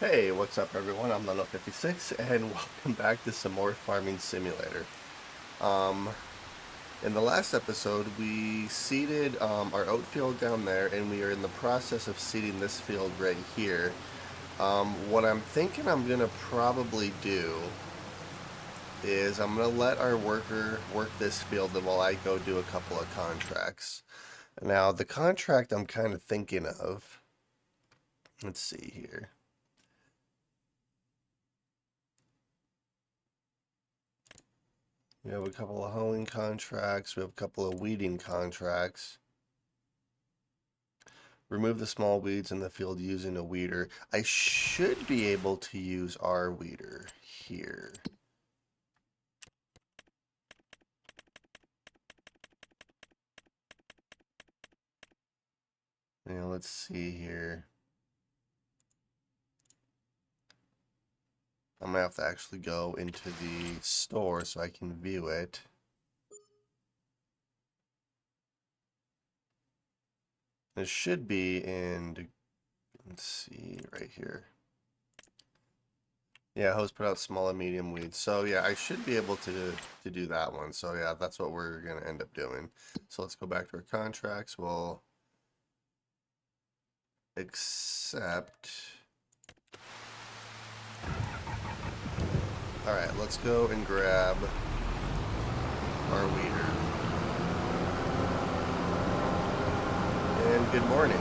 Hey, what's up everyone? I'm Lano56 and welcome back to some more Farming Simulator. Um, in the last episode we seeded our oat field down there and we are in the process of seeding this field right here. What I'm thinking I'm going to probably do is I'm going to let our worker work this field while I go do a couple of contracts. Now the contract I'm kind of thinking of, let's see here. We have a couple of hoeing contracts. We have a couple of weeding contracts. Remove the small weeds in the field using a weeder. I should be able to use our weeder here. Now let's see here. I'm gonna have to actually go into the store so I can view it. It should be in, let's see, right here. Yeah, host put out small and medium weeds. So yeah, I should be able to do that one. So yeah, that's what we're gonna end up doing. So let's go back to our contracts. We'll accept. Alright, let's go and grab our weeder. And good morning.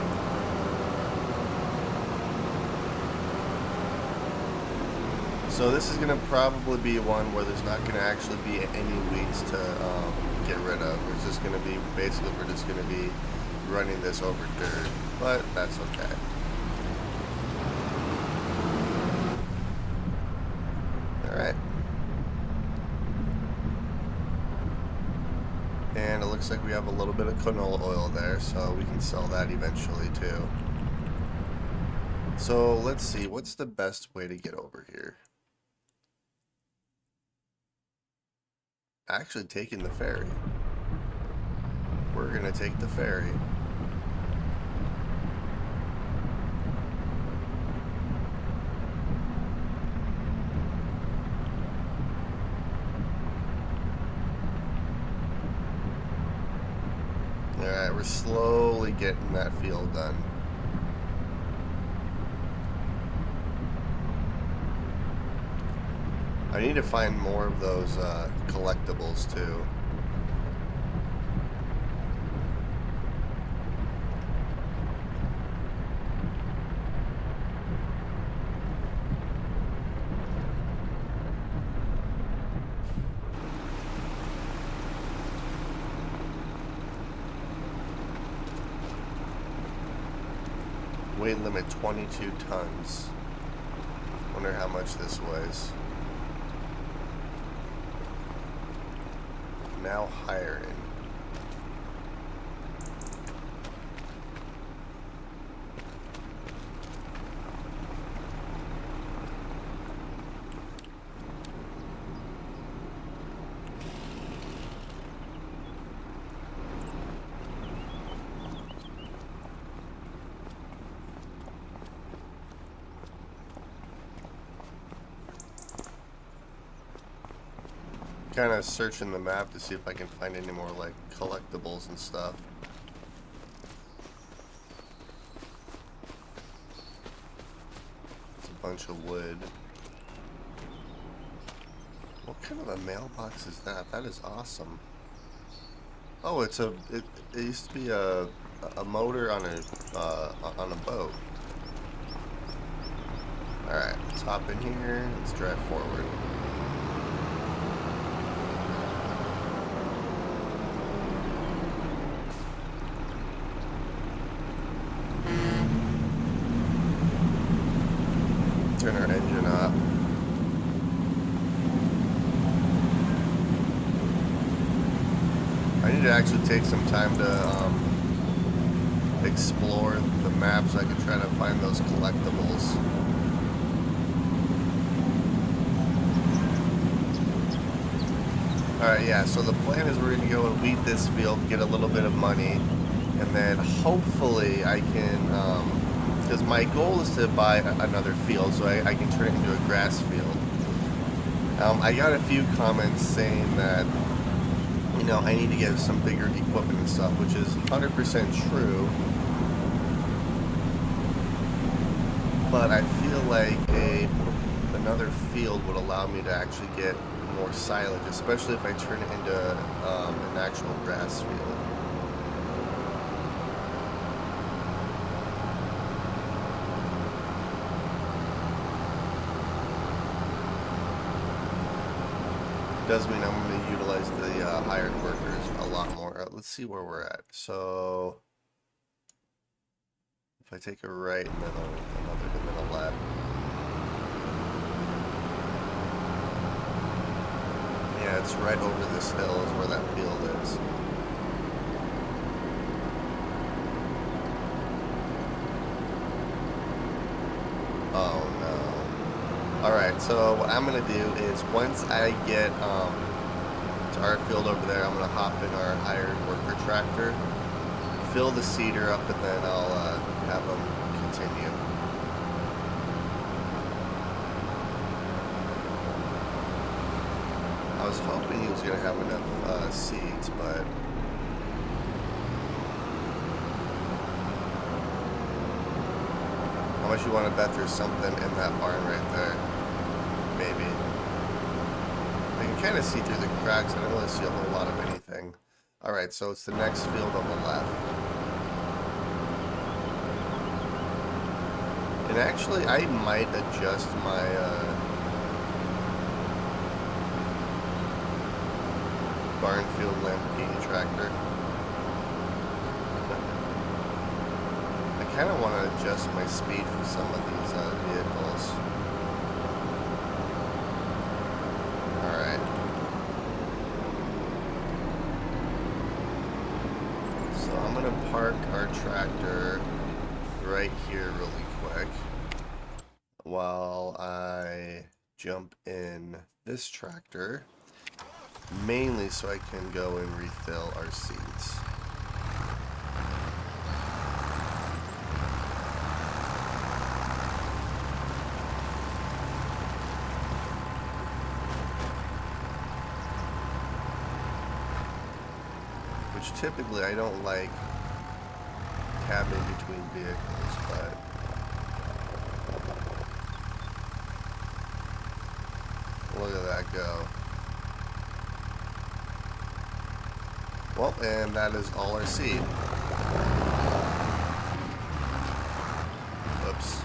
So this is going to probably be one where there's not going to actually be any weeds to get rid of. It's just going to be, basically we're just going to be running this over dirt, but that's okay. Alright. And it looks like we have a little bit of canola oil there, so we can sell that eventually too. So let's see, what's the best way to get over here? Actually taking the ferry. We're gonna take the ferry. Alright, we're slowly getting that field done. I need to find more of those collectibles too. Weight limit 22 tons. Wonder how much this weighs. Now hiring. Kind of searching the map to see if I can find any more like collectibles and stuff. It's a bunch of wood. What kind of a mailbox is that? That is awesome. Oh, it used to be a motor on a boat. All right, let's hop in here. Let's drive forward. Turn our engine up. I need to actually take some time to explore the map so I can try to find those collectibles. Alright, yeah, so the plan is we're going to go and weed this field, get a little bit of money, and then hopefully I can, because my goal is to buy another field so I can turn it into a grass field. I got a few comments saying that, you know, I need to get some bigger equipment and stuff, which is 100% true. But I feel like another field would allow me to actually get more silage, especially if I turn it into an actual grass field. Does mean I'm going to utilize the hired workers a lot more. Let's see where we're at. So if I take a right and then a left. Yeah, it's right over this hill is where that field is. Oh no. Alright, so what I'm going to do is once I get to our field over there, I'm going to hop in our hired worker tractor, fill the seeder up, and then I'll have them continue. I was hoping he was going to have enough seeds, but how much you want to bet there's something in that barn right there? Maybe. I can kind of see through the cracks. I don't really see a whole lot of anything. Alright, so it's the next field on the left. And actually, I might adjust my barn field Lamborghini tractor. I kind of want to adjust my speed for some of these vehicles. Alright. So I'm going to park our tractor right here really quick while I jump in this tractor, mainly so I can go and refill our seeds. Which typically I don't like cabbing between vehicles, but look at that go. Well, and that is all our seed. Oops.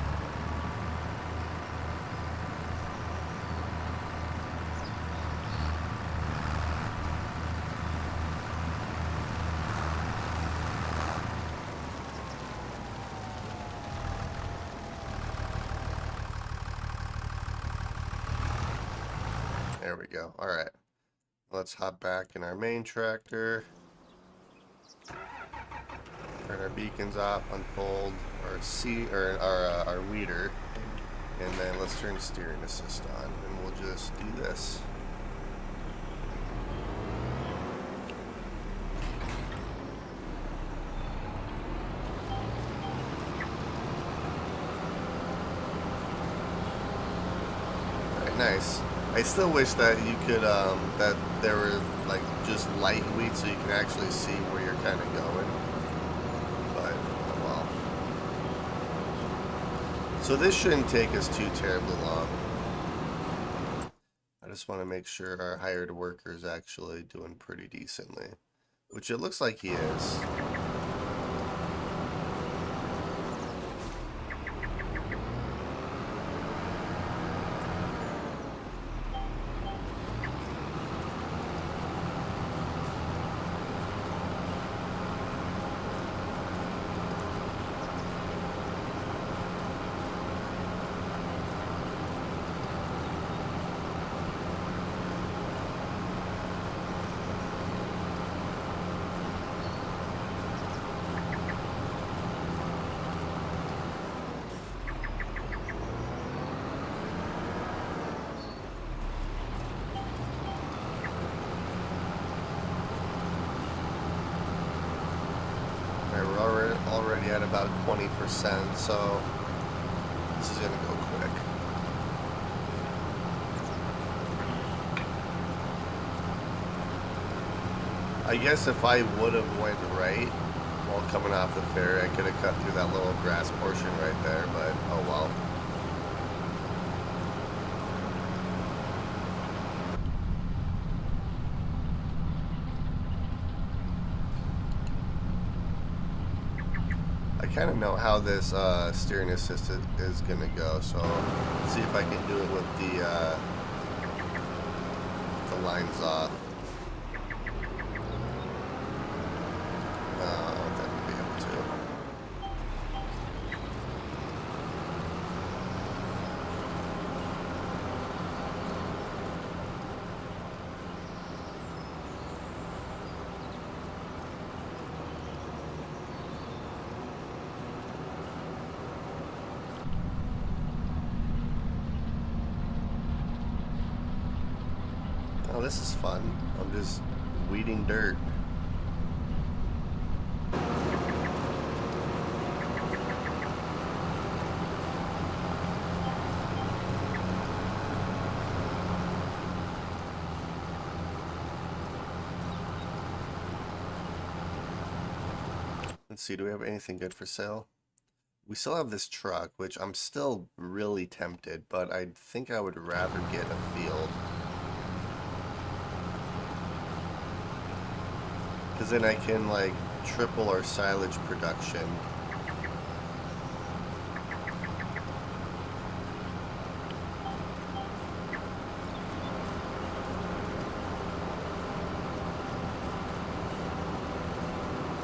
There we go. All right. Let's hop back in our main tractor. Turn our beacons off, unfold our weeder, and then let's turn steering assist on, and we'll just do this. Alright, nice. I still wish that you could, that there were like just light weeds so you can actually see where you're kind of going. But, well. So this shouldn't take us too terribly long. I just want to make sure our hired worker is actually doing pretty decently, which it looks like he is. We're already at about 20%, so This is gonna go quick. I guess if I would have went right while coming off the ferry, I could have cut through that little grass portion right there, but oh well. I kind of know how this steering assist is going to go, so let's see if I can do it with the lines off. That would be able to. Oh, this is fun. I'm just weeding dirt. Let's see, do we have anything good for sale? We still have this truck, which I'm still really tempted, but I think I would rather get a field. Because then I can, like, triple our silage production.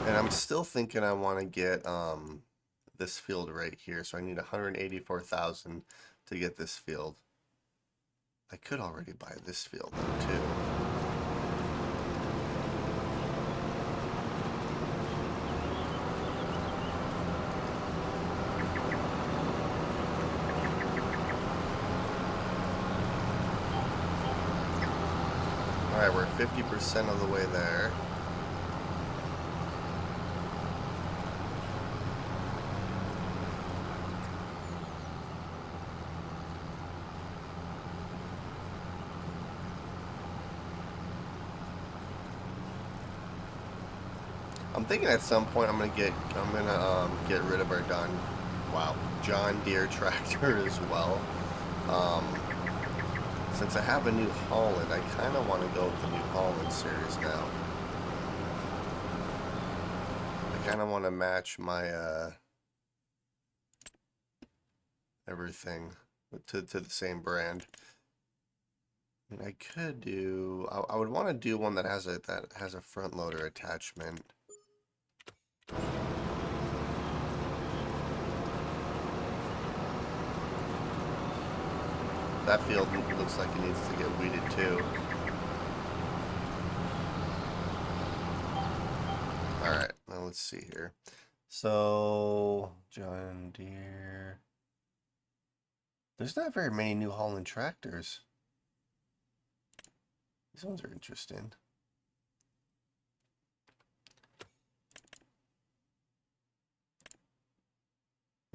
And I'm still thinking I want to get this field right here. So I need 184,000 to get this field. I could already buy this field though, too. Alright, we're 50% of the way there. I'm thinking at some point I'm gonna get rid of our John Deere tractor as well. Since I have a New Holland, I kind of want to go with the New Holland series now. I kind of want to match my everything to the same brand. And I could do. I would want to do one that has a front loader attachment. That field looks like it needs to get weeded too. Alright, now let's see here. So, John Deere. There's not very many New Holland tractors. These ones are interesting.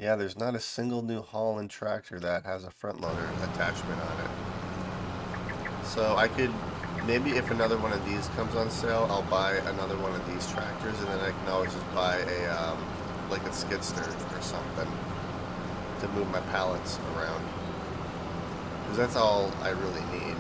Yeah, there's not a single New Holland tractor that has a front loader attachment on it. So I could, maybe if another one of these comes on sale, I'll buy another one of these tractors, and then I can always just buy a, like a skid steer or something to move my pallets around. Because that's all I really need.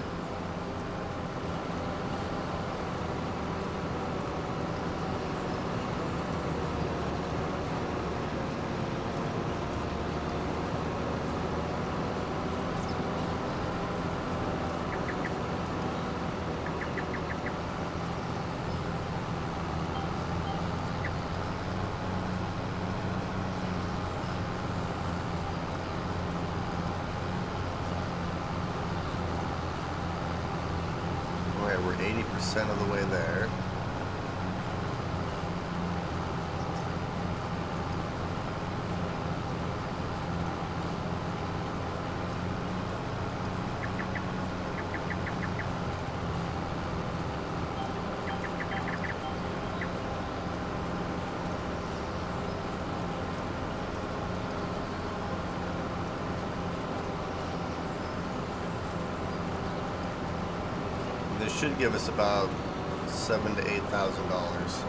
We're 80% of the way there. This should give us about $7,000 to $8,000.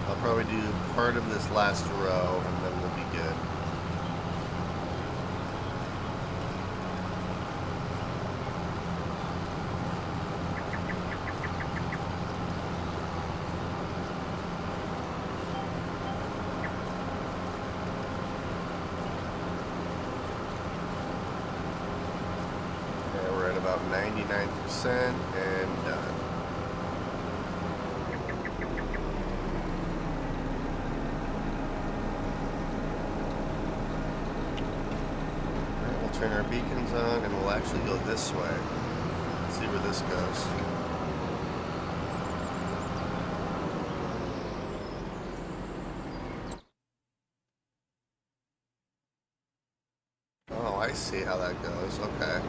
I'll probably do part of this last row and then we'll be good. Okay, we're at about 99% and done. Turn our beacons on and we'll actually go this way. Let's see where this goes. Oh, I see how that goes. Okay.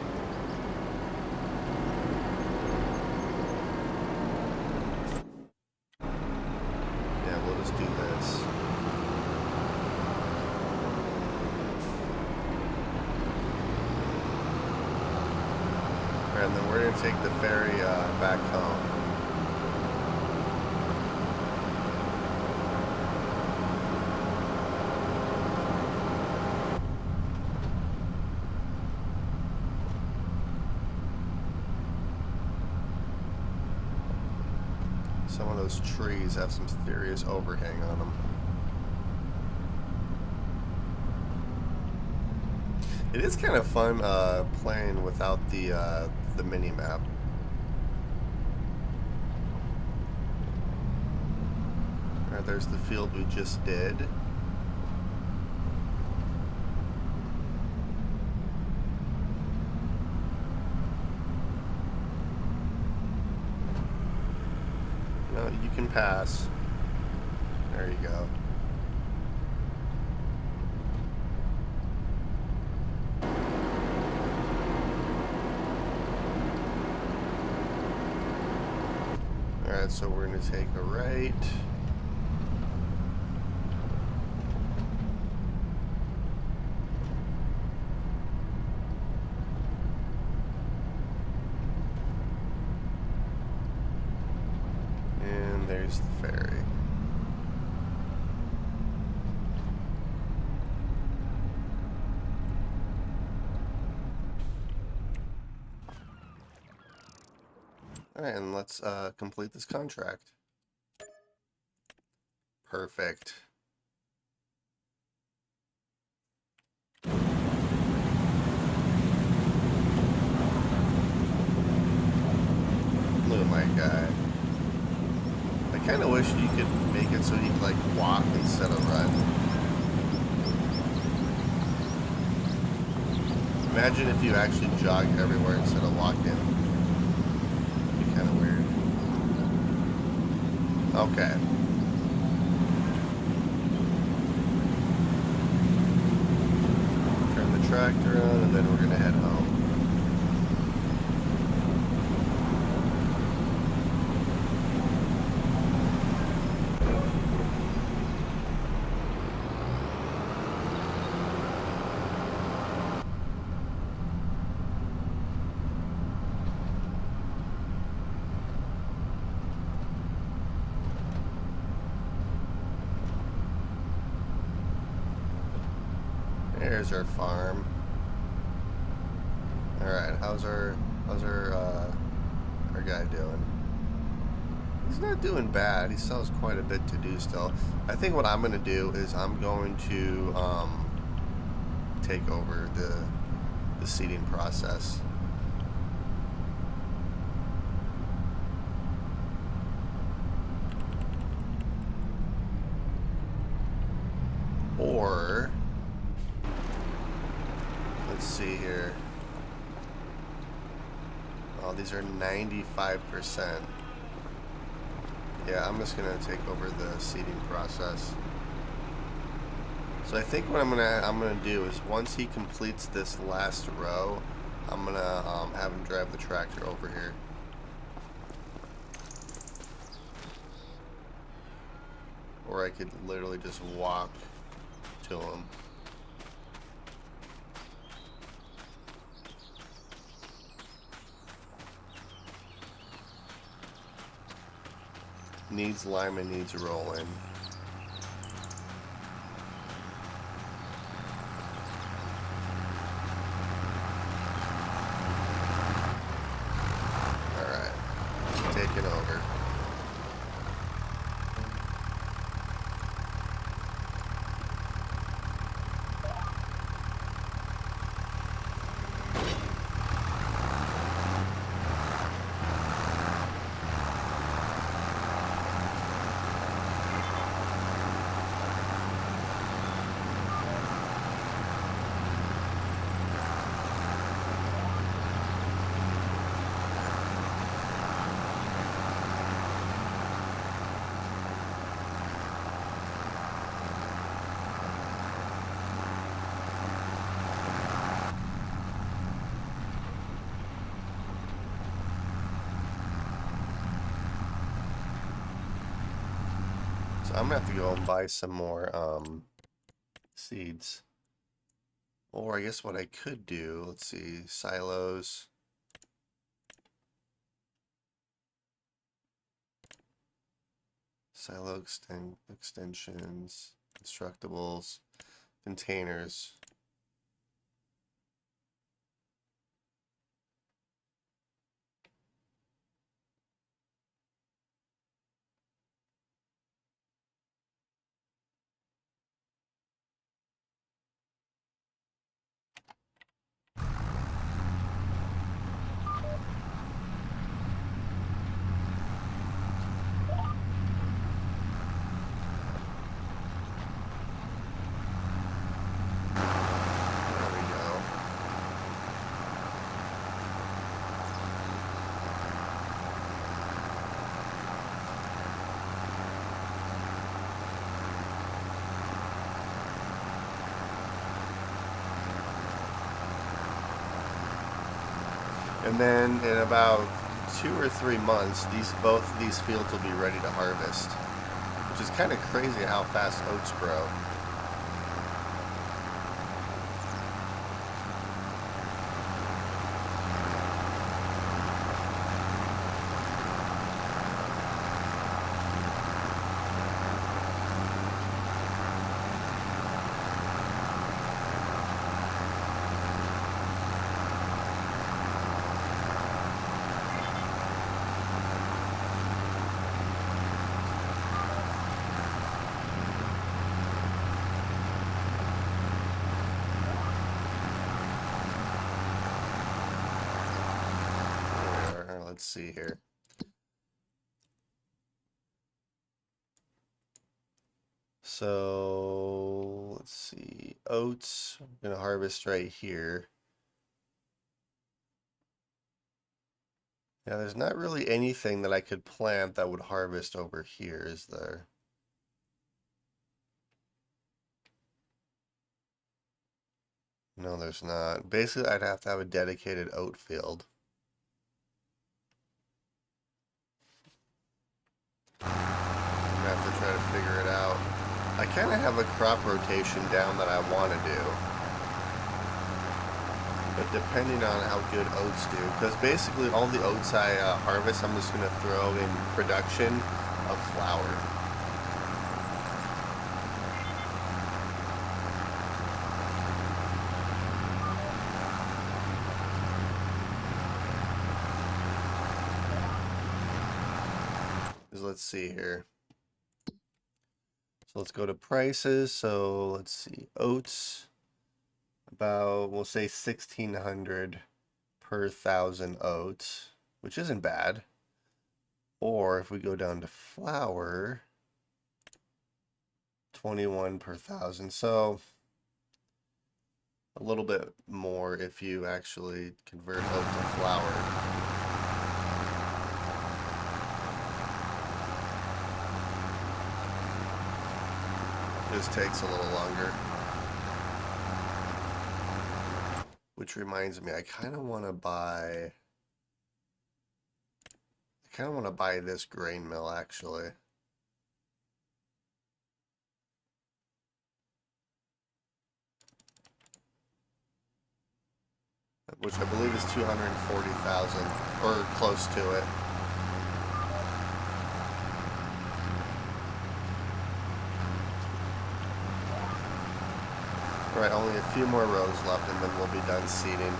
Yeah, we'll just do this. And then we're going to take the ferry back home. Some of those trees have some serious overhang on them. It is kind of fun playing without the mini-map. Alright, there's the field we just did. No, you can pass. There you go. Alright, so we're going to take a right. And there's the ferry. Alright, and let's complete this contract. Perfect. Look at my guy. I kind of wish you could make it so you could, like, walk instead of run. Imagine if you actually jogged everywhere instead of walking. It'd be kind of weird. Okay. Turn the tractor on, and then we're going to head home. There's our farm. Alright, how's our guy doing? He's not doing bad. He still has quite a bit to do still. I think what I'm gonna do is I'm going to take over the seeding process. Or let's see here. Oh, these are 95%. Yeah, I'm just gonna take over the seeding process. So I think what I'm gonna do is once he completes this last row, I'm gonna have him drive the tractor over here. Or I could literally just walk to him. Needs lineman, needs rolling. Alright, taking over. So I'm gonna have to go and buy some more seeds. Or I guess what I could do, let's see, silos. Silo extensions, constructibles, containers. There we go. And then in about 2 or 3 months, both of these fields will be ready to harvest, which is kind of crazy how fast oats grow. Let's see here. So let's see. Oats, I'm gonna harvest right here. Yeah, there's not really anything that I could plant that would harvest over here, is there? No, there's not. Basically, I'd have to have a dedicated oat field. I'm gonna have to try to figure it out. I kind of have a crop rotation down that I want to do. But depending on how good oats do, because basically all the oats I harvest, I'm just going to throw in production of flour. Let's see here. So let's go to prices. So let's see, oats, about, we'll say 1,600 per 1,000 oats, which isn't bad. Or if we go down to flour, 21 per 1,000. So a little bit more if you actually convert oat to flour. Just takes a little longer. Which reminds me, I kind of want to buy... I kind of want to buy this grain mill, actually. Which I believe is 240,000, or close to it. Alright, only a few more rows left and then we'll be done seeding.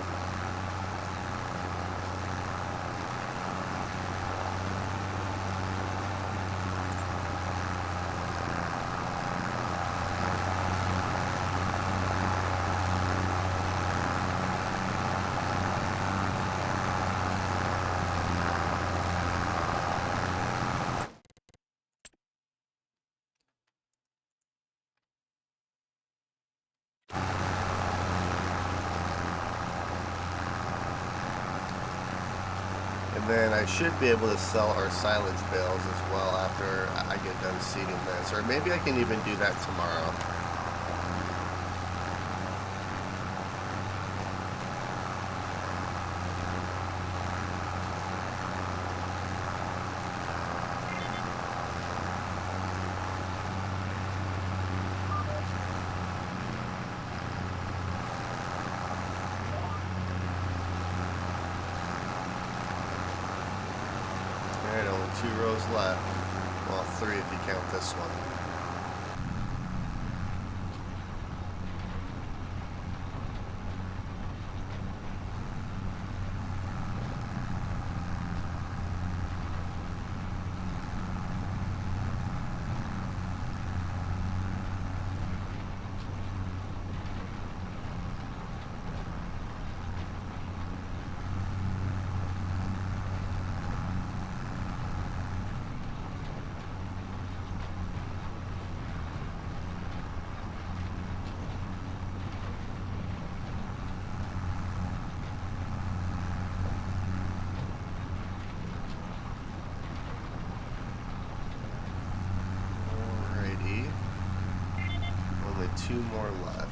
And then I should be able to sell our silage bales as well after I get done seeding this. Or maybe I can even do that tomorrow. Alright, only 2 rows left. Well, 3 if you count this one. Only 2 more left.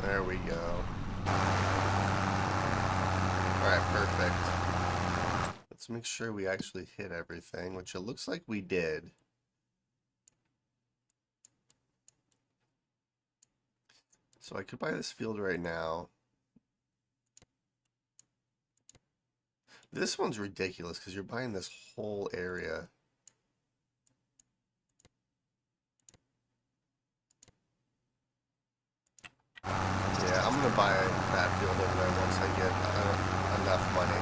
There we go. Alright, perfect. Let's make sure we actually hit everything, which it looks like we did. So I could buy this field right now. This one's ridiculous because you're buying this whole area. Yeah, I'm gonna buy that field over there once I get enough money.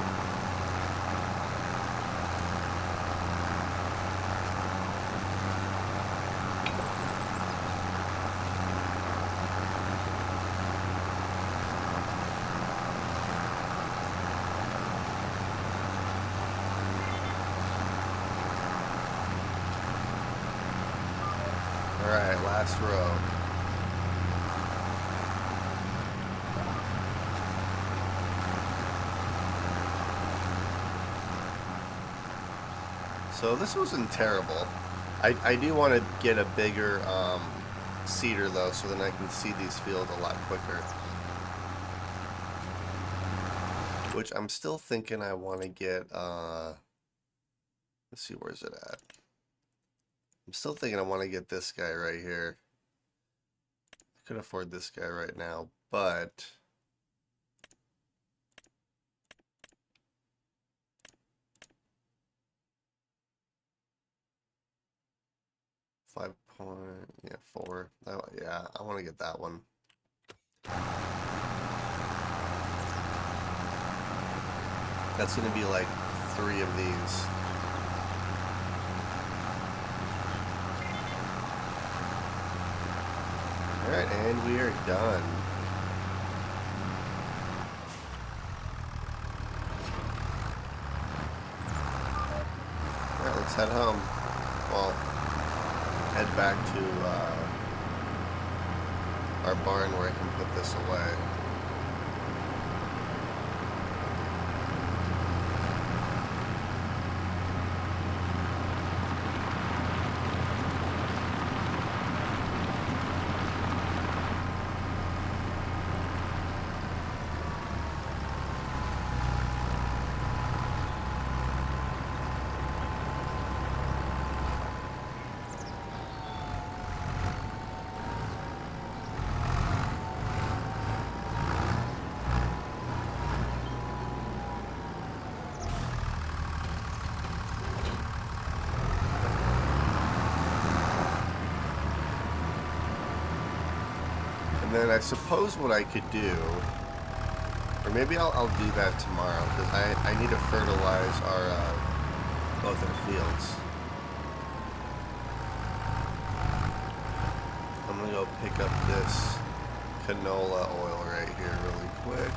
Alright, last row. So this wasn't terrible. I do want to get a bigger seeder though, so then I can seed these fields a lot quicker. Which I'm still thinking I want to get, let's see, where's it at? I'm still thinking I want to get this guy right here. I could afford this guy right now, but... $5.4. Oh, yeah, I want to get that one. That's going to be like 3 of these. Alright, and we are done. Alright, let's head home. Well, head back to our barn where I can put this away. And then I suppose what I could do, or maybe I'll do that tomorrow, because I need to fertilize our both our fields. I'm gonna go pick up this canola oil right here really quick.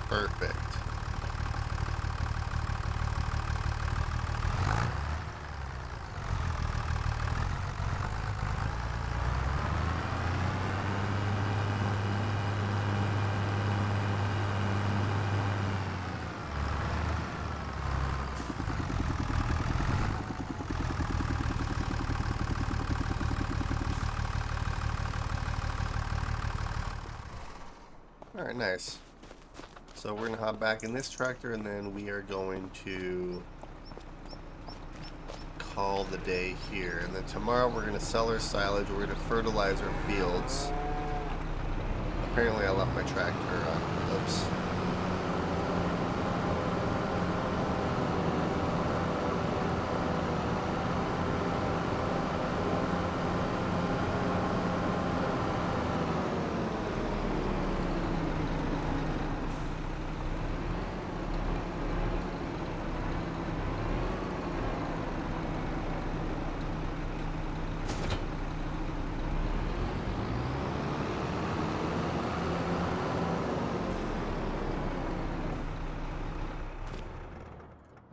Perfect. Alright, nice. So we're going to hop back in this tractor, and then we are going to call the day here. And then tomorrow we're going to sell our silage, we're going to fertilize our fields. Apparently I left my tractor on. Oops.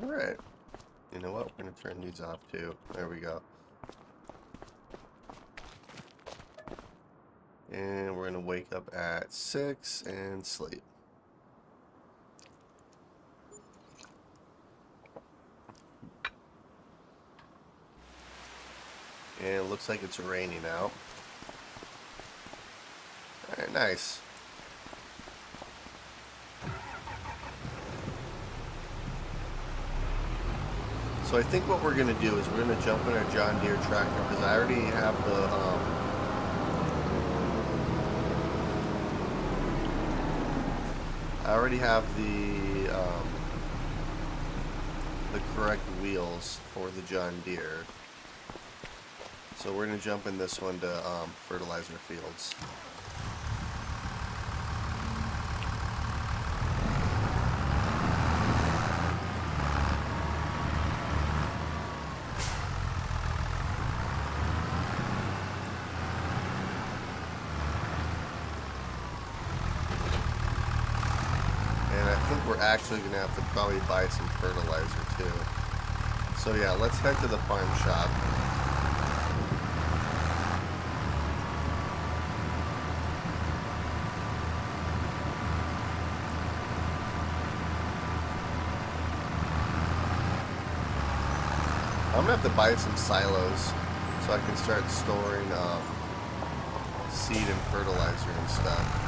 Alright. You know what? We're going to turn these off too. There we go. And we're going to wake up at 6 and sleep. And it looks like it's raining out. Alright, nice. So I think what we're going to do is we're going to jump in our John Deere tractor, because I already have the correct wheels for the John Deere. So we're going to jump in this one to fertilize our fields. we're actually going to have to probably buy some fertilizer too. So yeah, let's head to the farm shop. I'm going to have to buy some silos so I can start storing seed and fertilizer and stuff.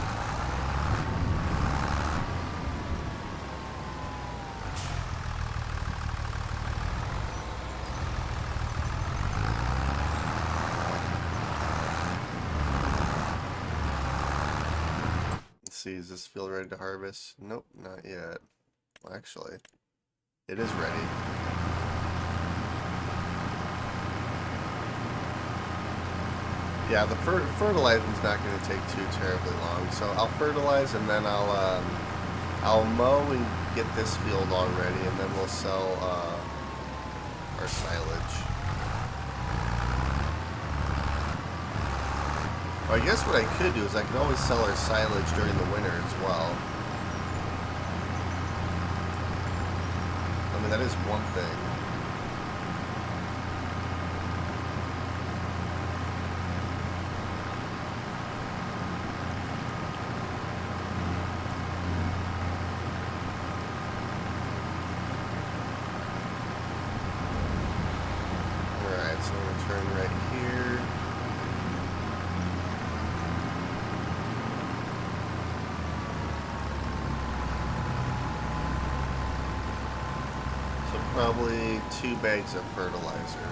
Let's see, is this field ready to harvest? Nope, not yet. Well, actually, it is ready. Yeah, the fertilizing's not going to take too terribly long. So I'll fertilize and then I'll mow and get this field all ready, and then we'll sell our silage. Well, I guess what I could do is I could always sell our silage during the winter as well. I mean, that is one thing. So I'm going to turn right here. So probably 2 bags of fertilizer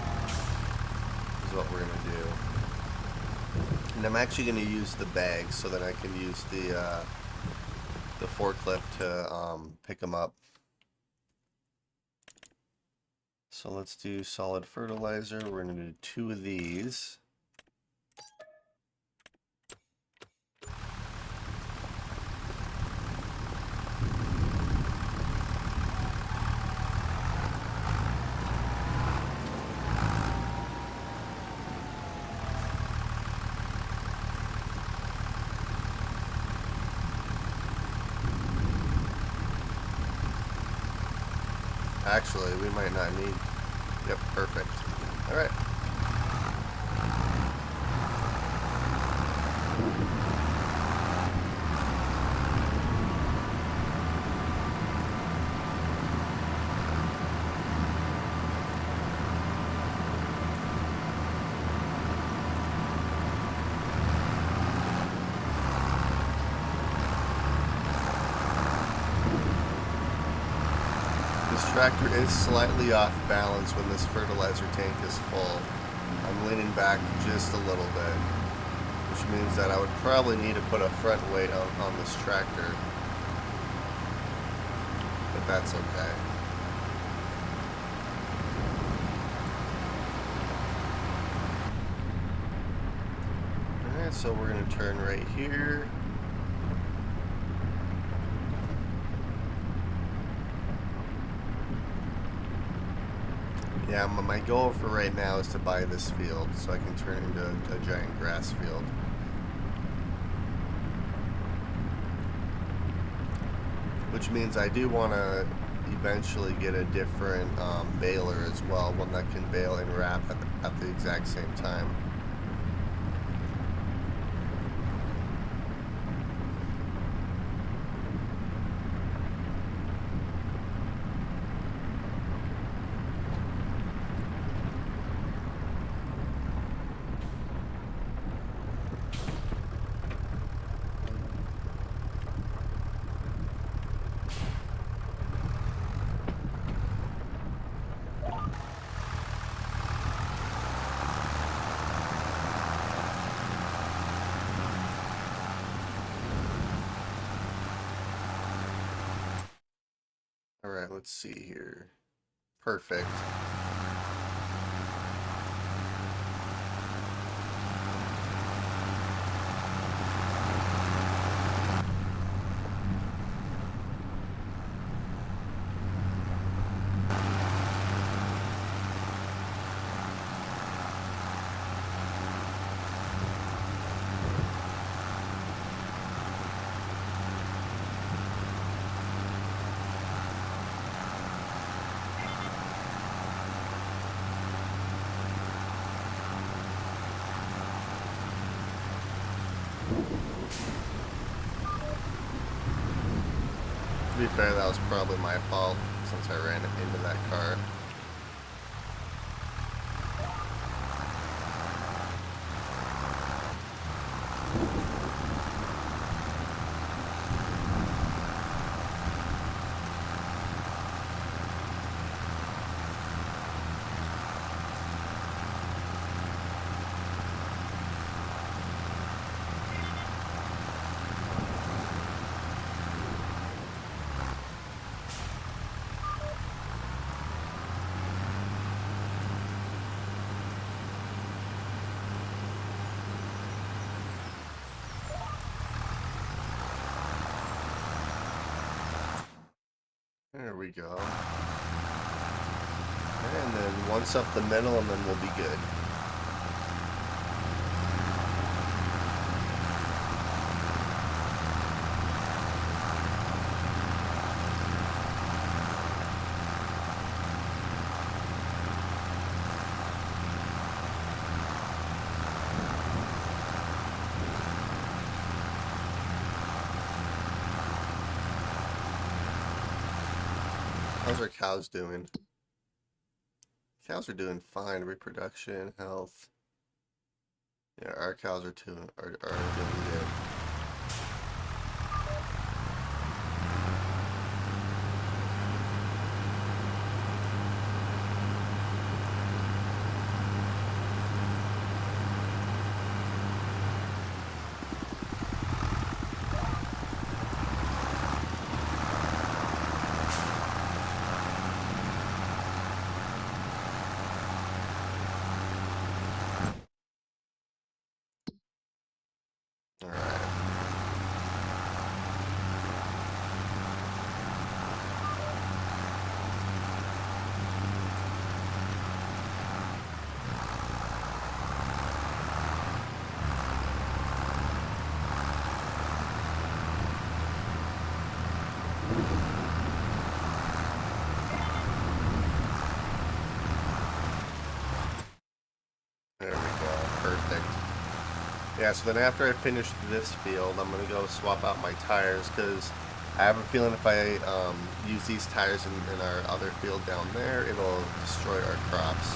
is what we're going to do. And I'm actually going to use the bags so that I can use the forklift to pick them up. So let's do solid fertilizer. We're going to do 2 of these. Actually, we might not need... Yep, perfect. Alright. This tractor is slightly off balance when this fertilizer tank is full. I'm leaning back just a little bit, which means that I would probably need to put a front weight on this tractor, but that's okay. Alright, so we're going to turn right here. Yeah, my goal for right now is to buy this field so I can turn it into a giant grass field. Which means I do want to eventually get a different baler as well, one that can bale and wrap at the exact same time. Alright, let's see here. Perfect. To be fair, that was probably my fault since I ran into that car. There we go. And then once up the middle, and then we'll be good. How's our cows doing? Cows are doing fine. Reproduction, health. Yeah, our cows are doing good. All right. There we go. Perfect. Yeah, so then after I finish this field, I'm going to go swap out my tires because I have a feeling if I use these tires in our other field down there, it'll destroy our crops.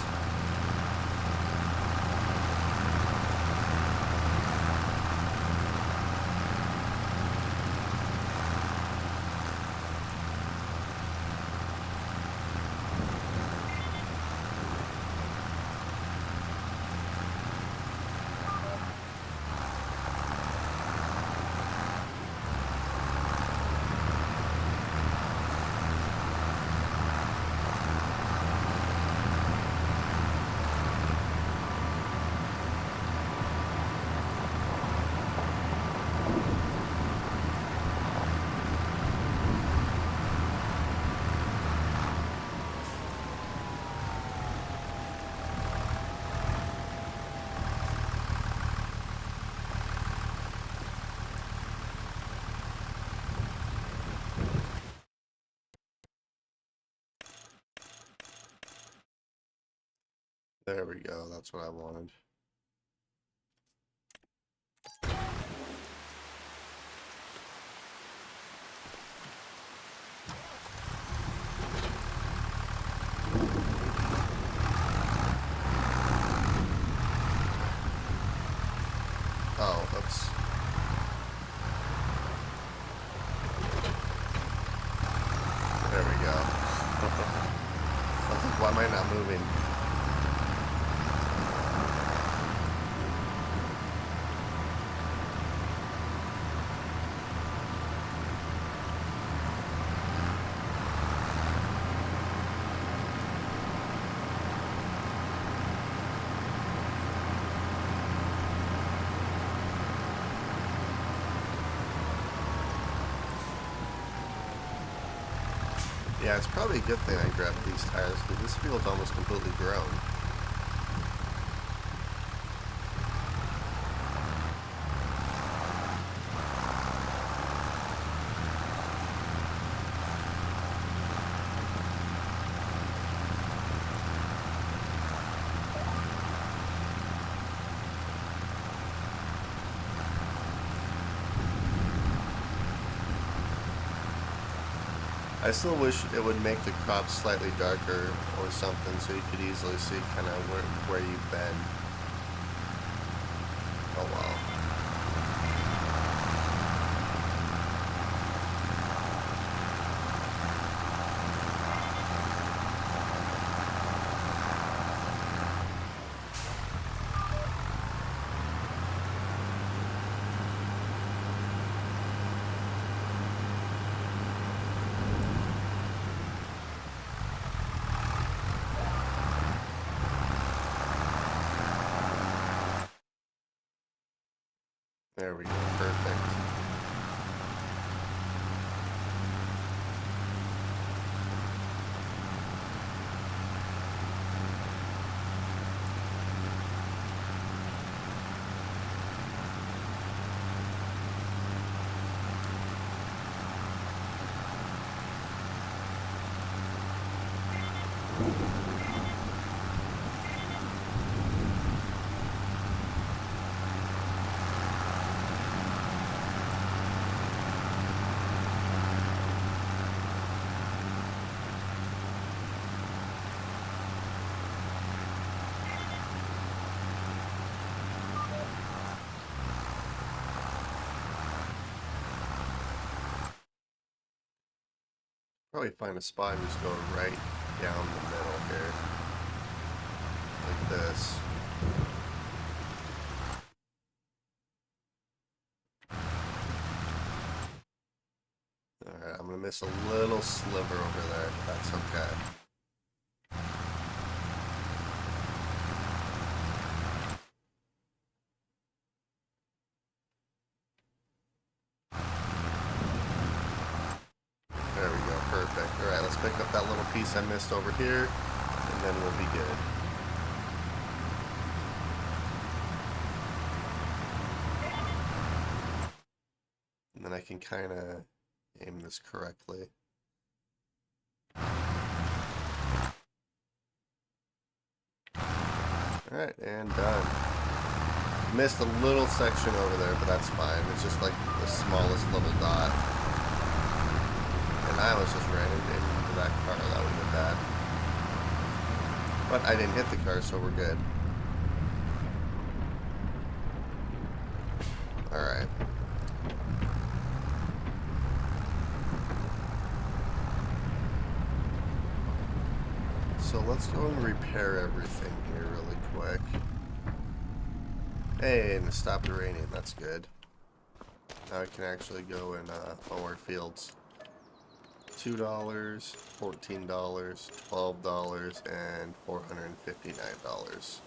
There we go. That's what I wanted. Oh, oops. There we go. I was like, why am I not moving? Yeah, it's probably a good thing I grabbed these tires because this field's almost completely grown. I still wish it would make the crop slightly darker or something so you could easily see kind of where you've been. Oh well. There we go, perfect. Probably find a spot and just go right down the middle here. Like this. Alright, I'm gonna miss a little sliver over there. That's okay. There we go, perfect. Alright, let's pick up that little piece I missed over here, and then we'll be good. And then I can kind of aim this correctly. Alright, and done. Missed a little section over there, but that's fine. It's just like the smallest little dot. And I almost just ran into that car. That would have been bad. But I didn't hit the car, so we're good. Alright. So let's go and repair everything here really quick. Hey, and it stopped raining. That's good. Now I can actually go and mow our fields. $2, $14, $12, and $459.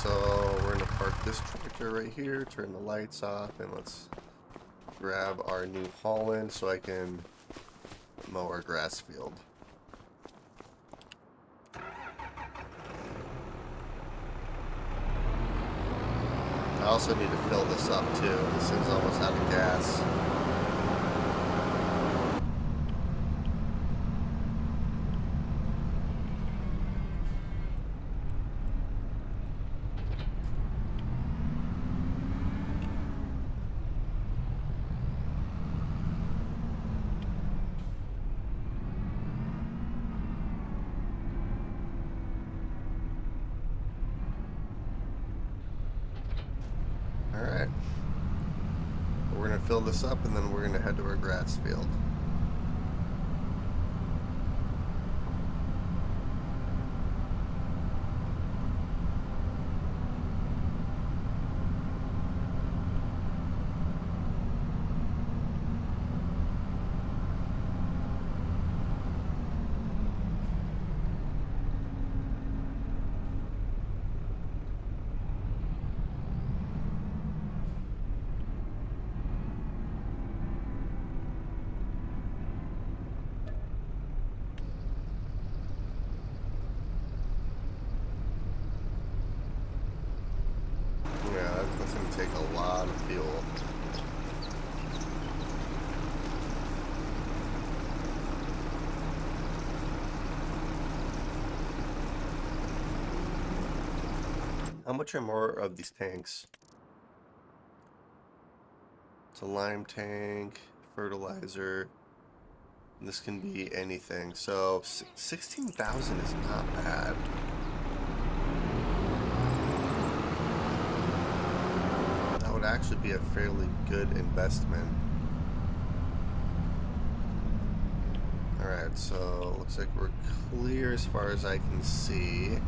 So we're gonna park this tractor right here, turn the lights off, and let's grab our new Holland so I can mow our grass field. I also need to fill this up too. This thing's almost out of gas. Alright. We're going to fill this up and then we're going to head to our grass field. lot of fuel. How much are more of these tanks? It's a lime tank, fertilizer. This can be anything. So 16,000 is not bad. That would actually be a fairly good investment. Alright, so looks like we're clear as far as I can see.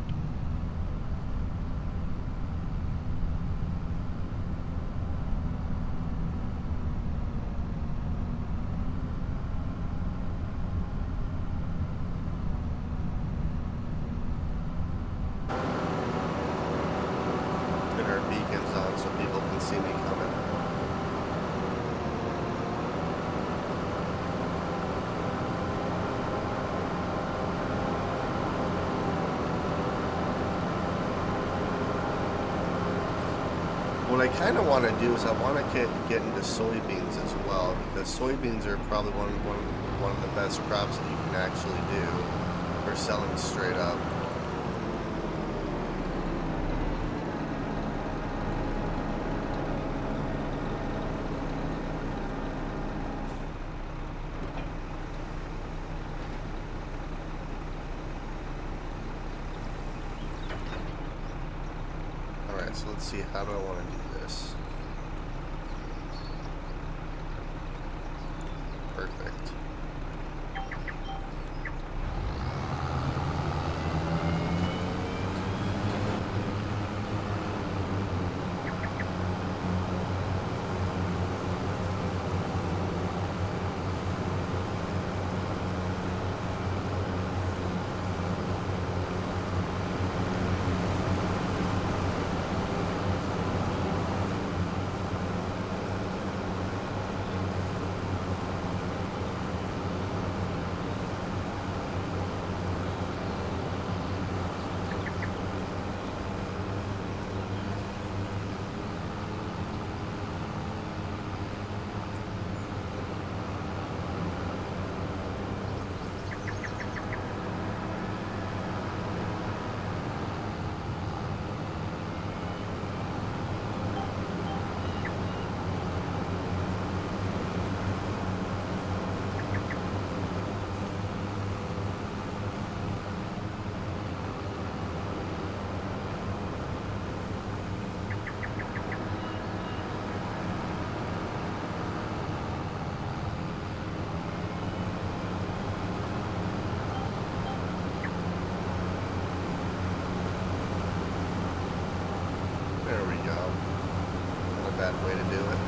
Get our beacons on so people can see me coming. What I kind of want to do is I want to get into soybeans as well, because soybeans are probably one of the best crops that you can actually do for selling straight up. Alright, so let's see, how do I want to do this? Perfect. There we go. Not a bad way to do it.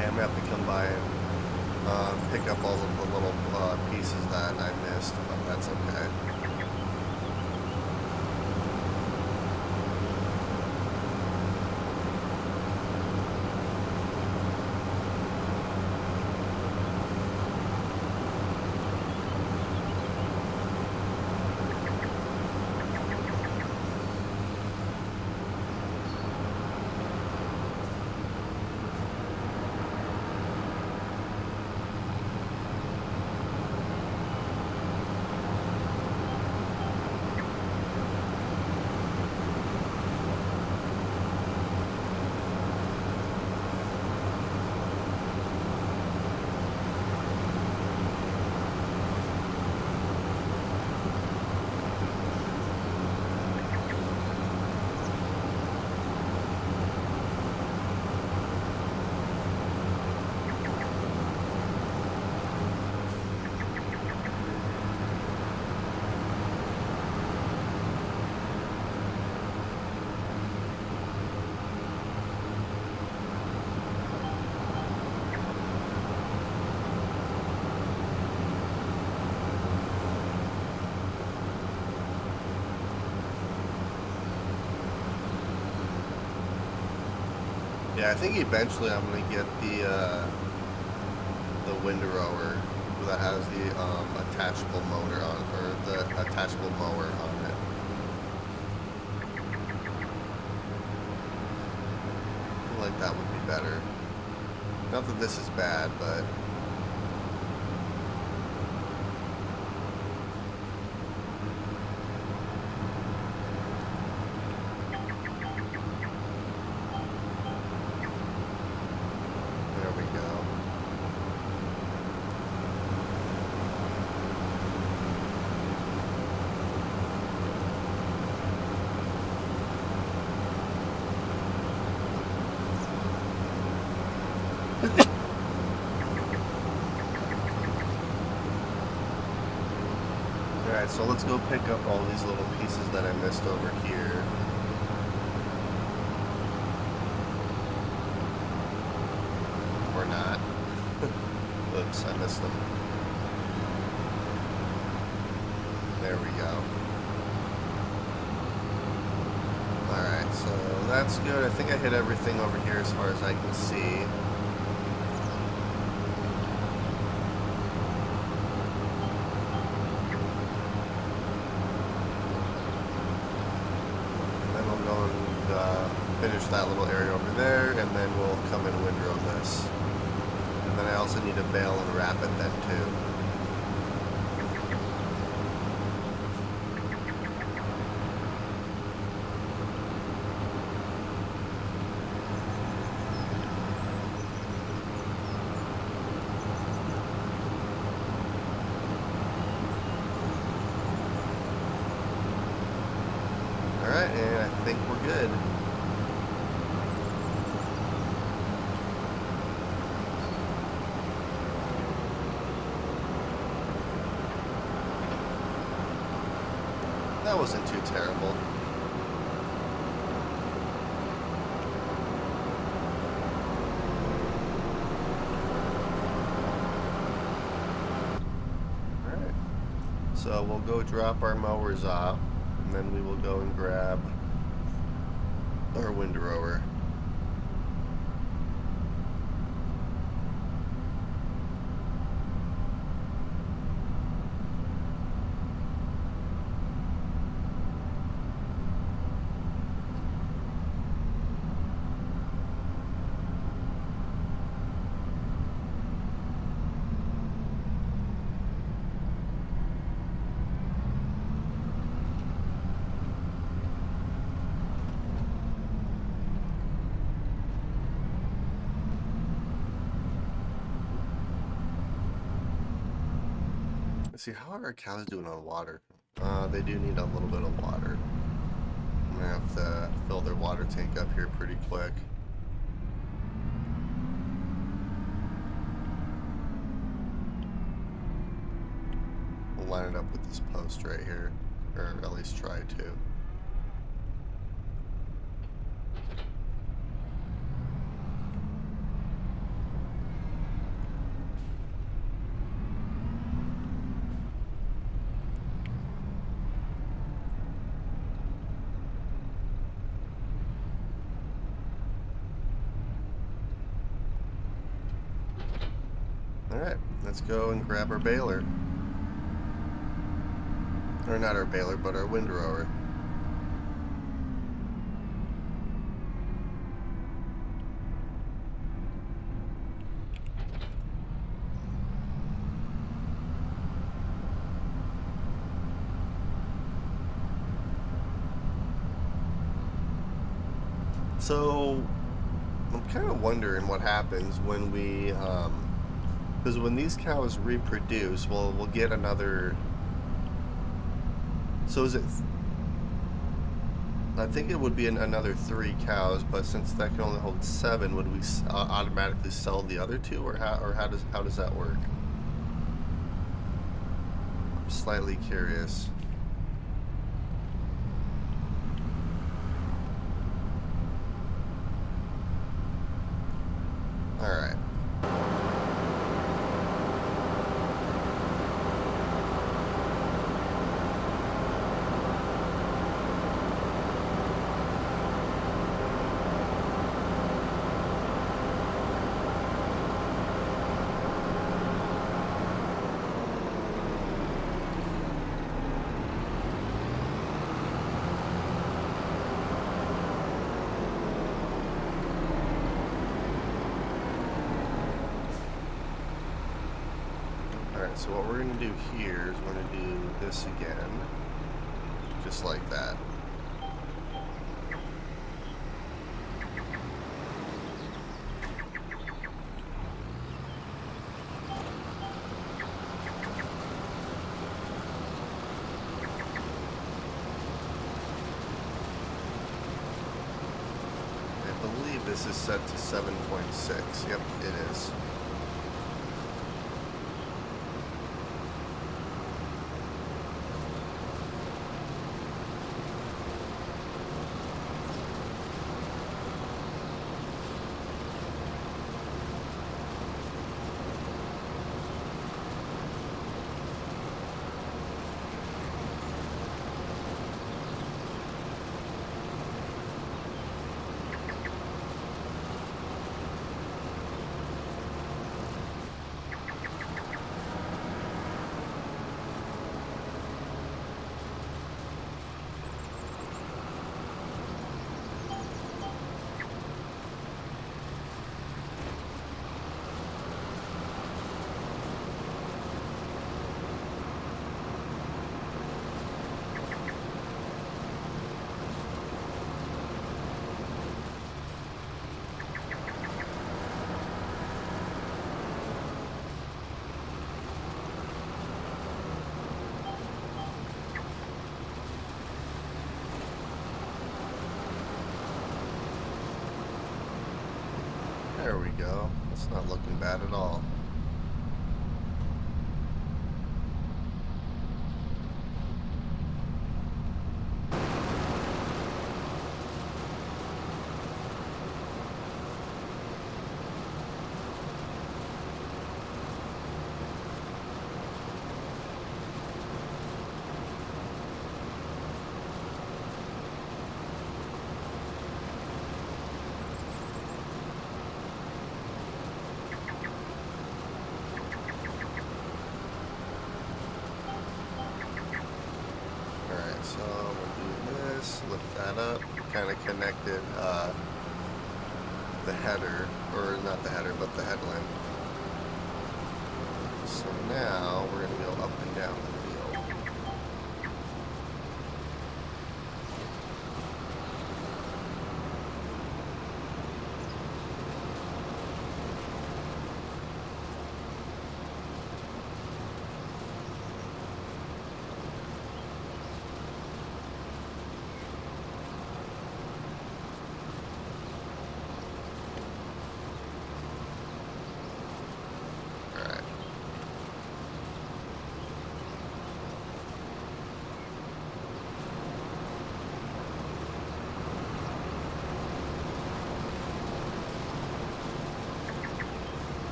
I'm gonna have to come by and pick up all of the little pieces that I missed, but that's okay. Yeah, I think eventually I'm gonna get the windrower that has the attachable motor on, or the attachable mower on it. I feel like that would be better. Not that this is bad, but there we go. Alright, so let's go pick up all these little pieces that I missed over here. Or not. Oops, I missed them. There we go. Alright, so that's good. I think I hit everything over here as far as I can see. Finish that little area over there, and then we'll come and windrow this. And then I also need to bale and wrap it then too. Alright, and I think we're good. That wasn't too terrible. Alright. So we'll go drop our mowers off, and then we will go and grab our windrower. Let's see, how are our cows doing on water? They do need a little bit of water. I'm gonna have to fill their water tank up here pretty quick. We'll line it up with this post right here, or at least try to. Alright, let's go and grab our baler. Or not our baler, but our windrower. So, I'm kind of wondering what happens when we, because when these cows reproduce, we'll get another. So is it? I think it would be another 3 cows, but since that can only hold 7, would we automatically sell the other 2, or how does that work? I'm slightly curious. All right. Alright, so what we're going to do here is we're going to do this again. Just like that. I believe this is set to 7.6. Yep, it is. There we go. It's not looking bad at all. So we'll do this, lift that up, kind of connected the header, or not the header, but the headland. So now we're going to go up and down the field.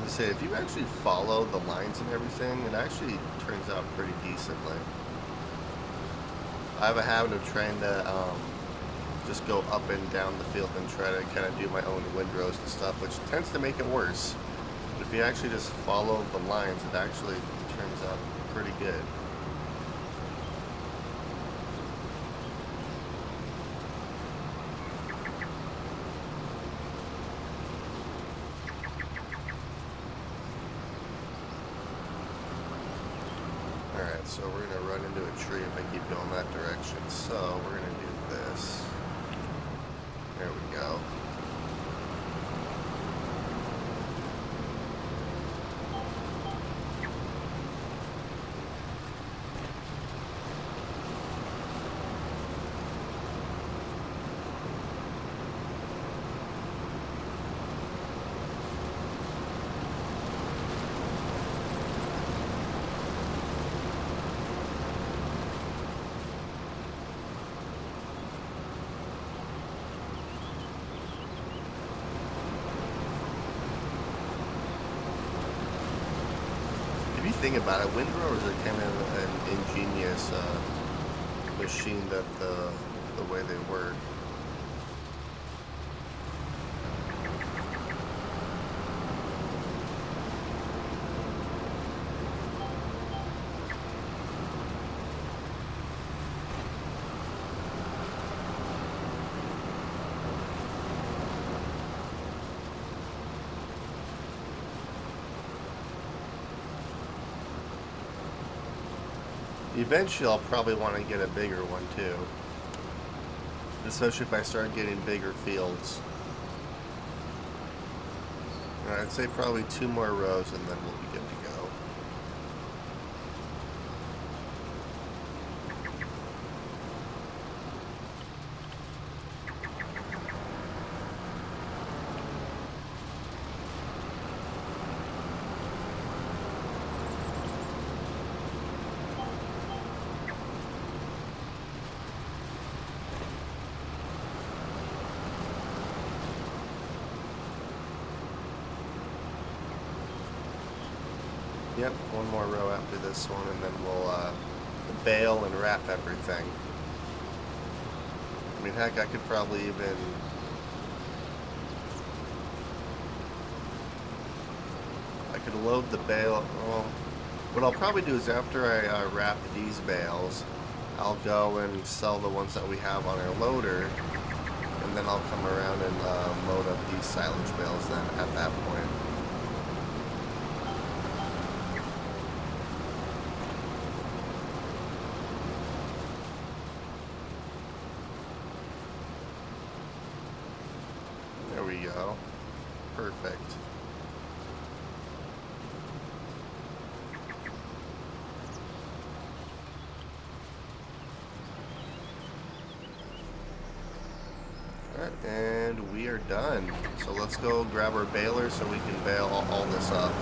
Say, if you actually follow the lines and everything, it actually turns out pretty decently. I have a habit of trying to just go up and down the field and try to kind of do my own windrows and stuff, which tends to make it worse. But if you actually just follow the lines, it actually turns out pretty good. Alright, so we're going to run into a tree if I keep going that direction. So we're going to do this. There we go. If you think about it, windrowers are kind of an ingenious machine that the way they work. Eventually I'll probably want to get a bigger one too. Especially if I start getting bigger fields. I'd say probably 2 more rows and then we'll be good to go. Yep, 1 more row after this one, and then we'll bale and wrap everything. I mean, heck, I could probably even... I could load the bale... Well, what I'll probably do is after I wrap these bales, I'll go and sell the ones that we have on our loader, and then I'll come around and load up these silage bales then at that point. There we go. Perfect. Alright, and we are done. So let's go grab our baler so we can bale all this up.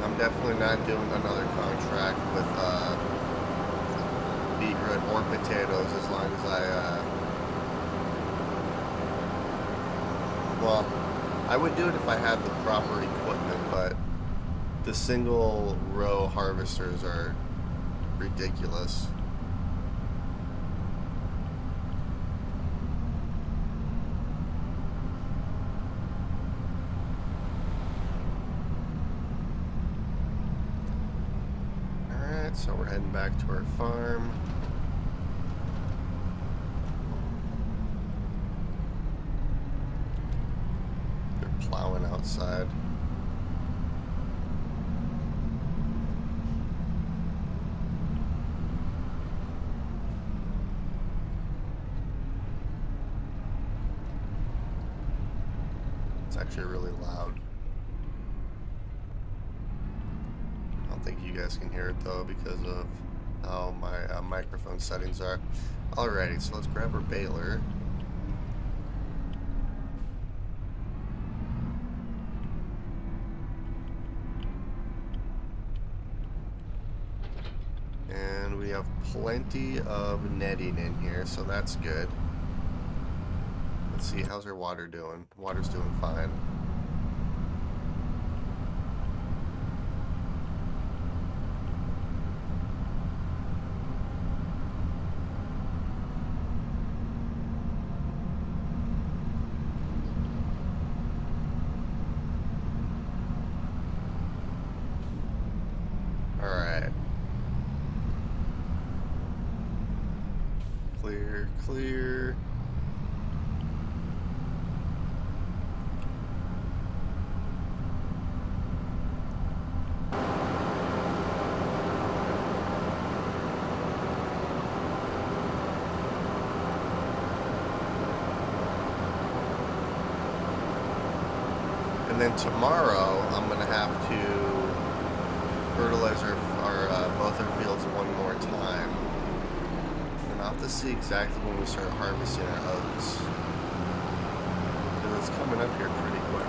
I'm definitely not doing another contract with beetroot or potatoes as long as well, I would do it if I had the proper equipment, but the single row harvesters are ridiculous. Alright, so we're heading back to our farm. They're plowing outside. It's actually really loud. I don't think you guys can hear it though because of how my microphone settings are. Alrighty, so let's grab our baler. And we have plenty of netting in here, so that's good. Let's see, how's our water doing? Water's doing fine. Alright. Clear, clear. And then tomorrow, I'm going to have to fertilize both our fields one more time. And I'll have to see exactly when we start harvesting our oats. Because it's coming up here pretty quick.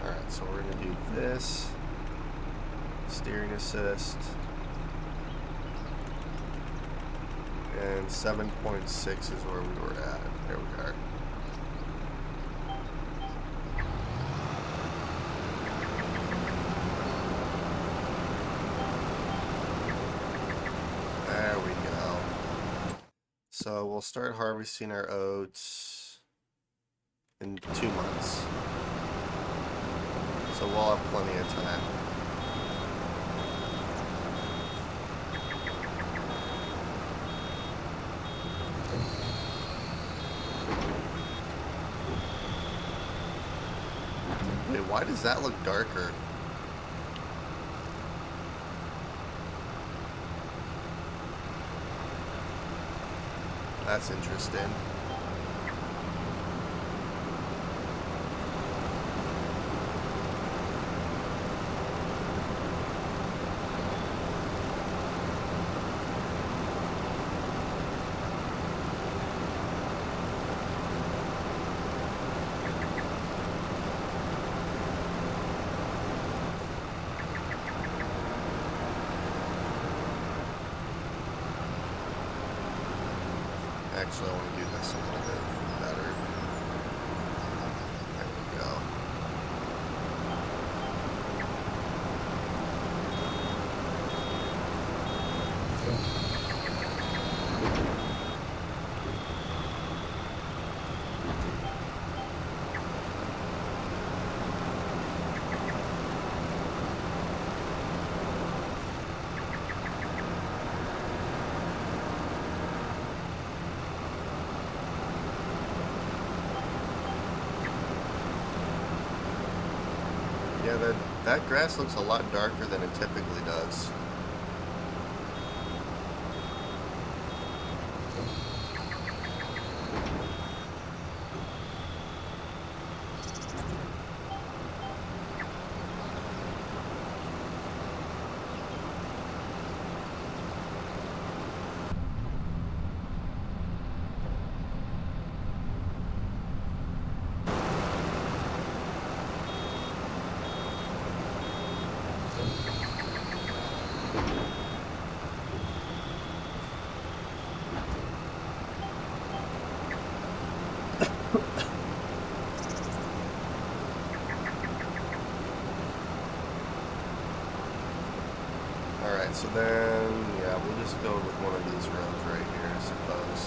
Alright, so we're going to do this. Steering assist. And 7.6 is where we were at. There we are. There we go. So we'll start harvesting our oats in 2 months. So we'll have plenty of time. Why does that look darker? That's interesting. Actually, I want to do this a little bit better. There we go. Yeah, that grass looks a lot darker than it typically does. Alright, so then, yeah, we'll just go with one of these rows right here, I suppose.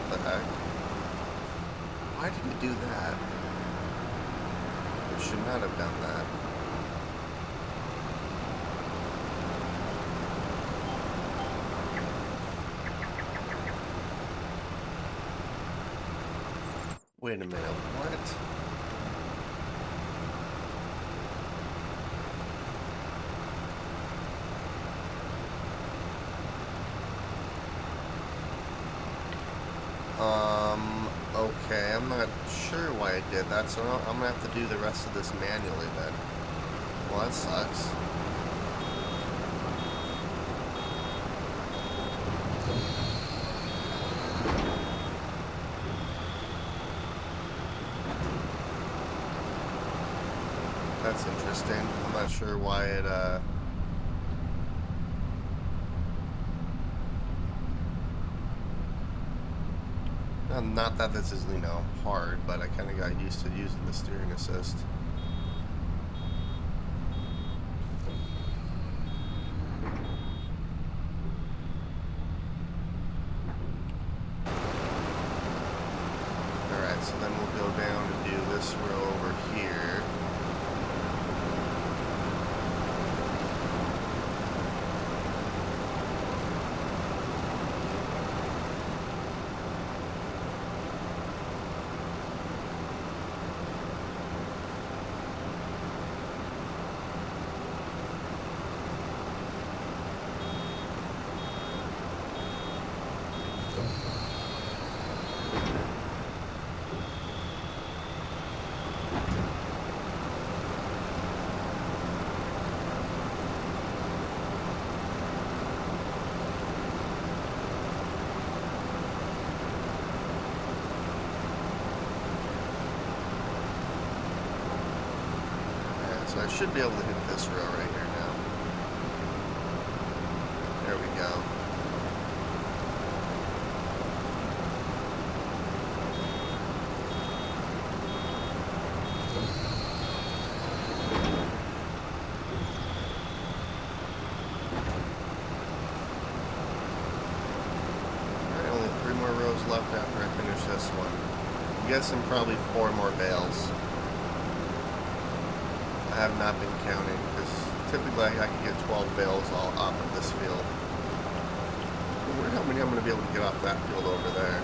What the heck? Why did it do that? It should not have done that. Wait a minute, what? Okay, I'm not sure why it did that, so I'm gonna have to do the rest of this manually then. Well, that sucks. That's interesting. I'm not sure why it, not that this is, hard, but I kind of got used to using the steering assist. Alright, so then we'll go down and do this row over here. So I should be able to hit this row right here now. There we go. Alright, only 3 more rows left after I finish this one. I'm guessing probably 4 more bales. I have not been counting, because typically I can get 12 bales all off of this field. I wonder how many I'm going to be able to get off that field over there.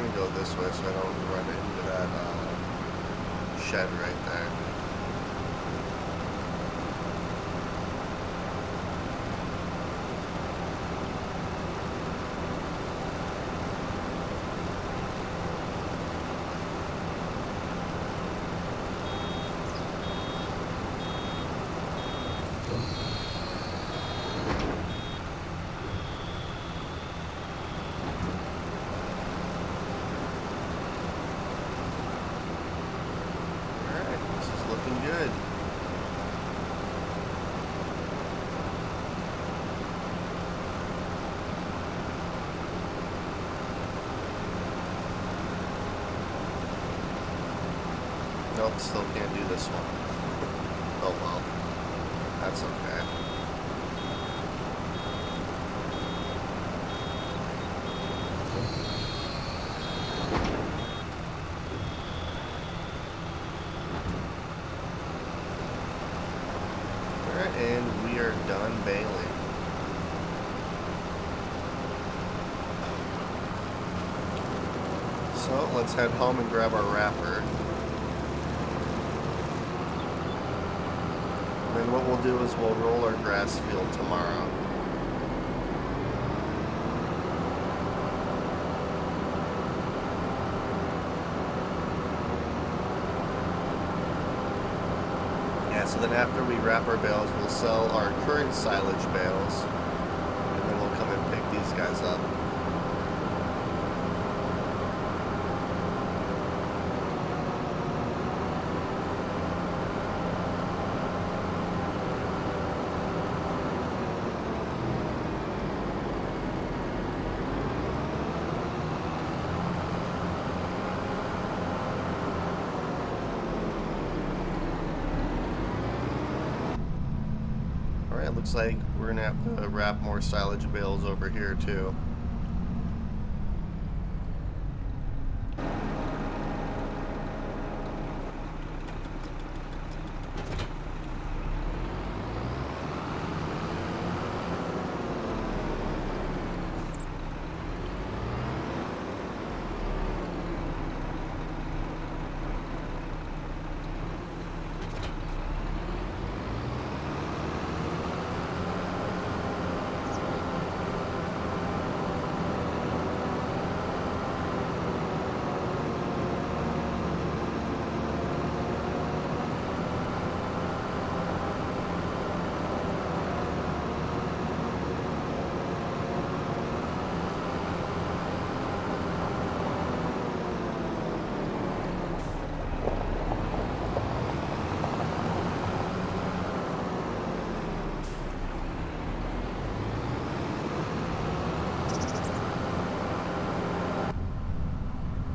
gonna go this way so I don't run into that shed right there. Looking good. Nope, still can't do this one. Oh well, that's okay. Alright, and we are done baling. So let's head home and grab our wrapper. And then what we'll do is we'll roll our grass field tomorrow. Yeah, so then after we wrap our bales, we'll sell our current silage bales, and then we'll come and pick these guys up. Alright, looks like we're gonna have to wrap more silage bales over here too.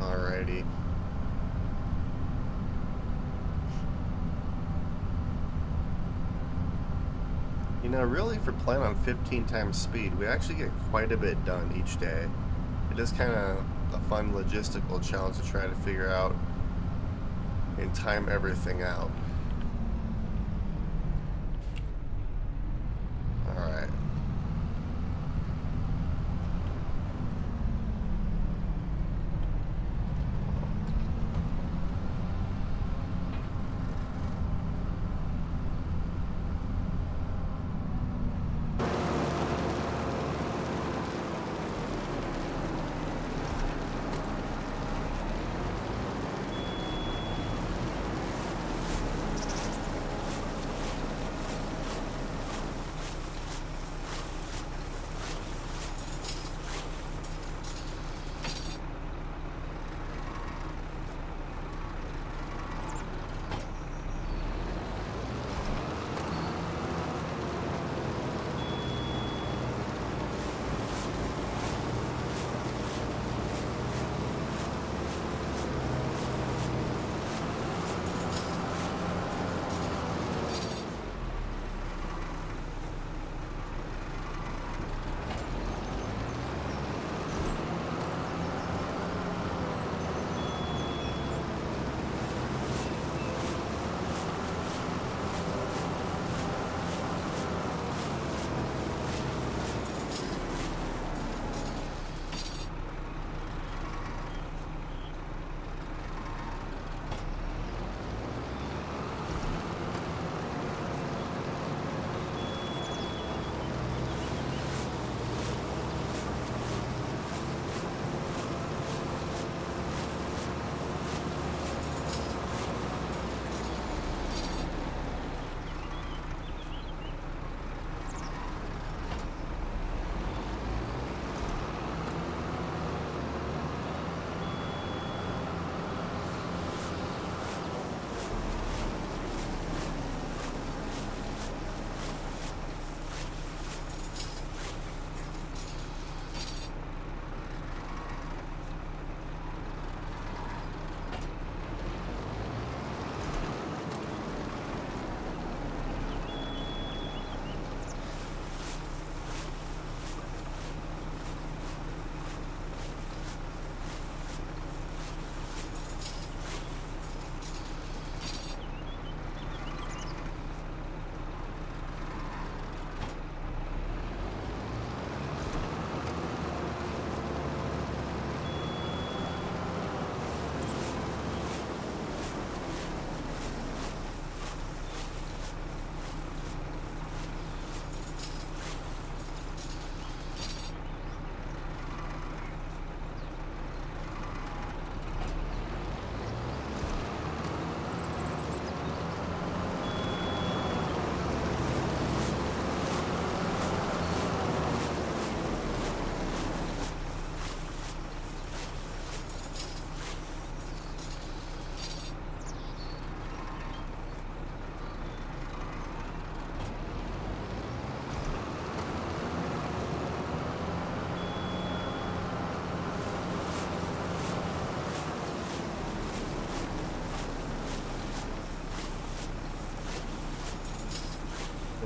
Alrighty. You know, really for playing on 15 times speed, we actually get quite a bit done each day. It is kind of a fun logistical challenge to try to figure out and time everything out. Alright.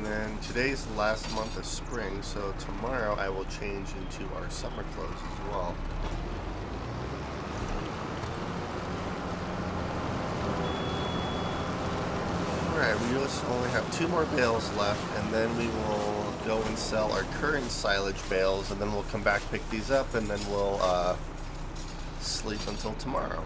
And then today's the last month of spring, so tomorrow I will change into our summer clothes as well. Alright, we just only have 2 more bales left, and then we will go and sell our current silage bales, and then we'll come back, pick these up, and then we'll sleep until tomorrow.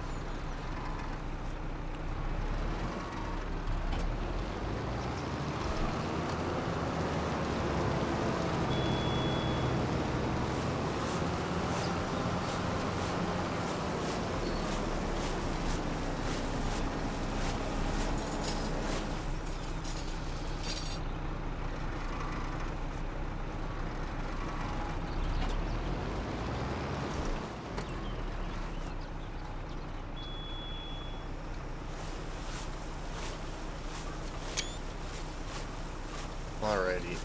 Alrighty.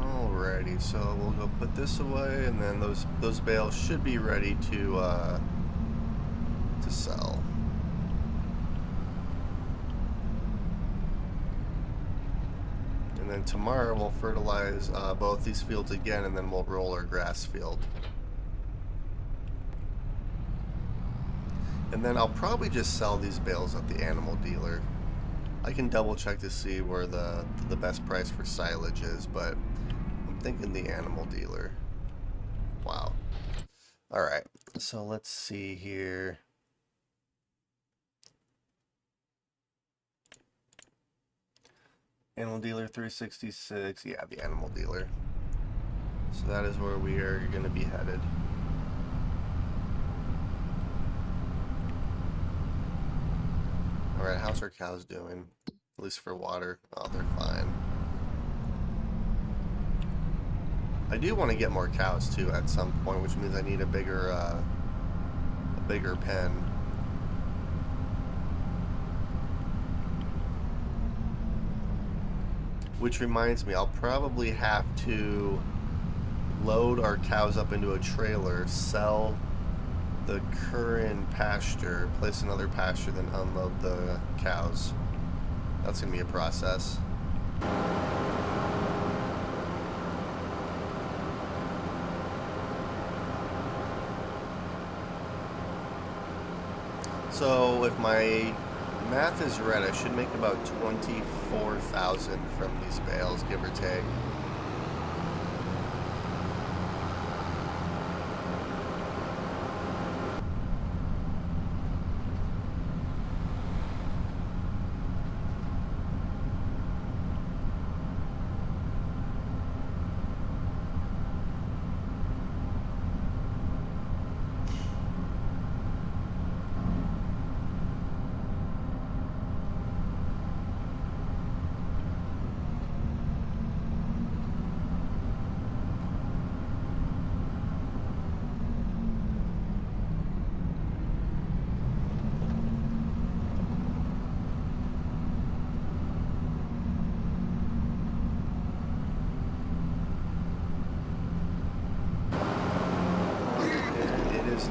Alrighty, so we'll go put this away, and then those bales should be ready to sell. And then tomorrow we'll fertilize both these fields again, and then we'll roll our grass field. And then I'll probably just sell these bales at the animal dealer. I can double check to see where the best price for silage is, but I'm thinking the animal dealer. Wow. Alright, so let's see here. Animal dealer 366. Yeah, the animal dealer. So that is where we are going to be headed. Alright, how's our cows doing? At least for water. Oh, they're fine. I do want to get more cows too at some point, which means I need a bigger pen. Which reminds me, I'll probably have to load our cows up into a trailer, sell the current pasture, place another pasture, then unload the cows. That's gonna be a process. So if my math is right, I should make about 24,000 from these bales, give or take.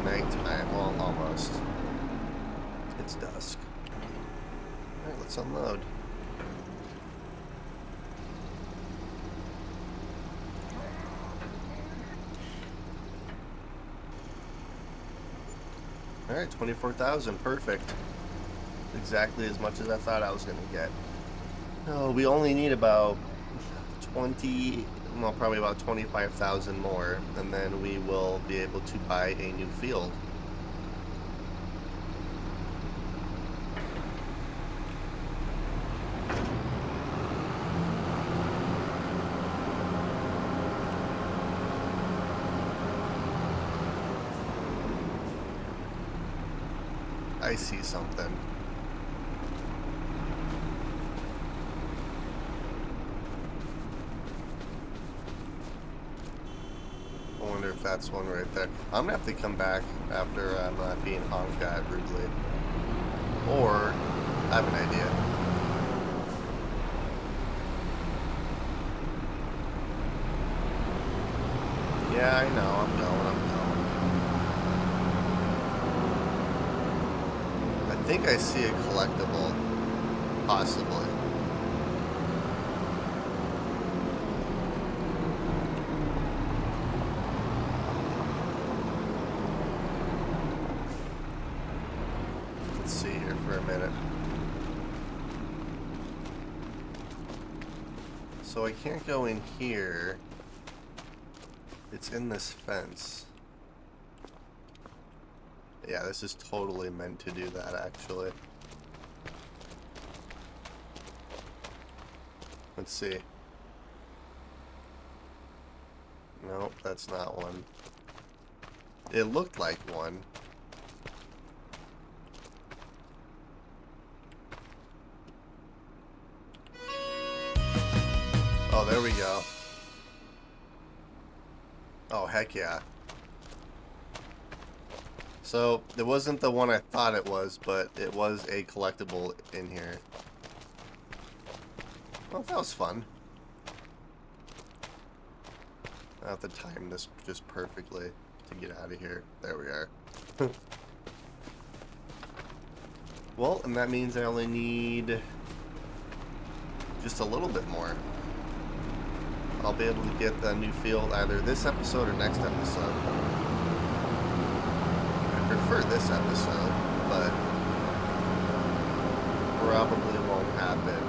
Nighttime, well, almost. It's dusk. Alright, let's unload. Alright, 24,000. Perfect. Exactly as much as I thought I was going to get. Oh, we only need about 20, well, probably about 25,000 more, and then we will be able to buy a new field. I see something. I wonder if that's one right there. I'm gonna have to come back after I'm not being honked at rudely. Or, I have an idea. Yeah, I know, I'm going. I think I see a collectible. Possibly. Let's see here for a minute. So I can't go in here. It's in this fence. Yeah, this is totally meant to do that, actually. Let's see. Nope, that's not one. It looked like one. Oh, there we go. Oh, heck yeah. So, it wasn't the one I thought it was, but it was a collectible in here. Well, that was fun. I have to time this just perfectly to get out of here. There we are. Well, and that means I only need just a little bit more. I'll be able to get the new field either this episode or next episode. I prefer this episode, but probably won't happen.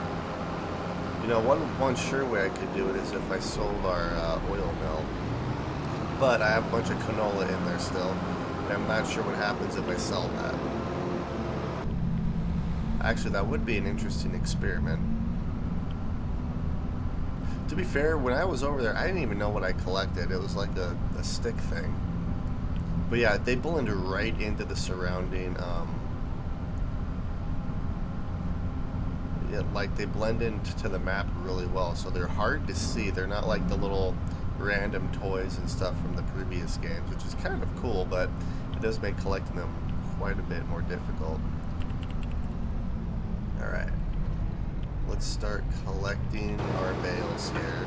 You know, one sure way I could do it is if I sold our oil mill. But I have a bunch of canola in there still, and I'm not sure what happens if I sell that. Actually, that would be an interesting experiment. To be fair, when I was over there, I didn't even know what I collected. It was like a stick thing. But yeah, they blend right into the surrounding, yeah, like they blend into the map really well. So they're hard to see. They're not like the little random toys and stuff from the previous games, which is kind of cool, but it does make collecting them quite a bit more difficult. Alright. Let's start collecting our bales here.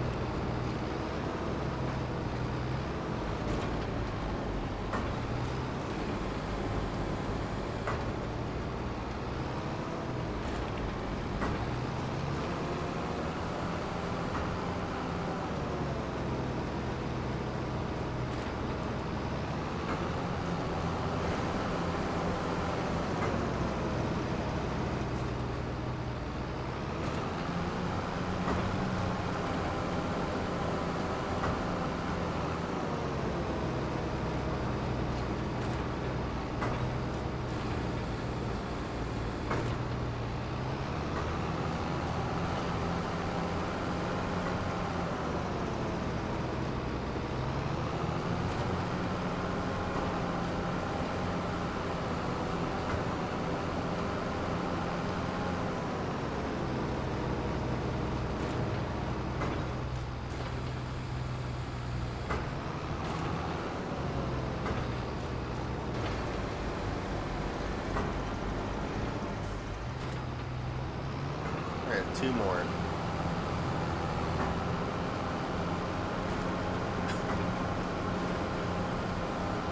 Alright, 2 more.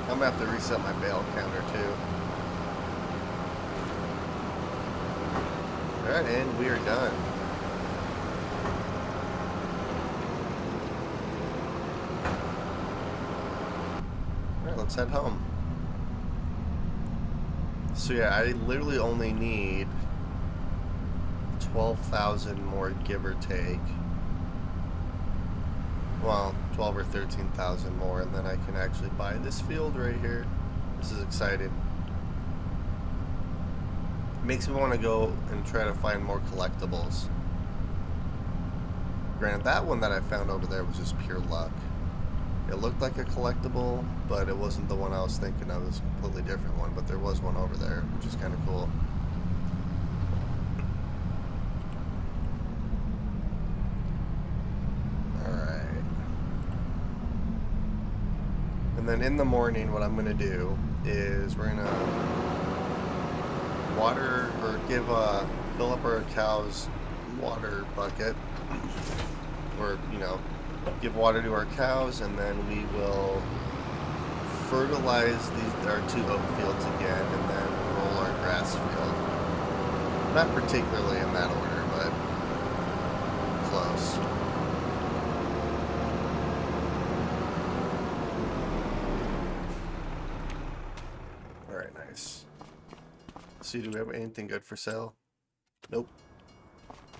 I'm gonna have to reset my bale counter too. Alright, and we are done. Alright, let's head home. So yeah, I literally only need 12,000 more, give or take. Well, 12 or 13,000 more, and then I can actually buy this field right here. This is exciting. Makes me want to go and try to find more collectibles. Granted, that one that I found over there was just pure luck. It looked like a collectible, but it wasn't the one I was thinking of. It was a completely different one, but there was one over there, which is kind of cool. Alright. And then in the morning, what I'm going to do is we're going to water, or fill up our cow's water bucket. Or, give water to our cows, and then we will fertilize our 2 oat fields again, and then roll our grass field. Not particularly in that order, but close. Alright, nice. See, do we have anything good for sale? Nope.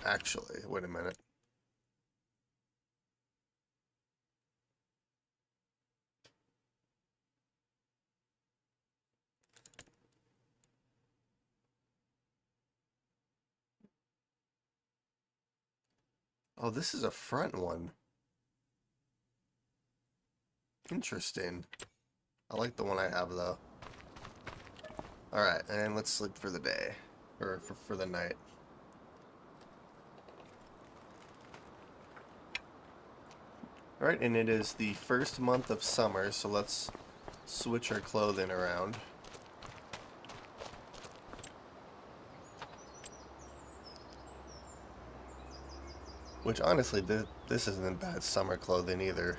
Actually, wait a minute. Oh, this is a front one. Interesting. I like the one I have, though. Alright, and let's sleep for the day. Or for the night. Alright, and it is the first month of summer, so let's switch our clothing around. Which, honestly, this isn't bad summer clothing either.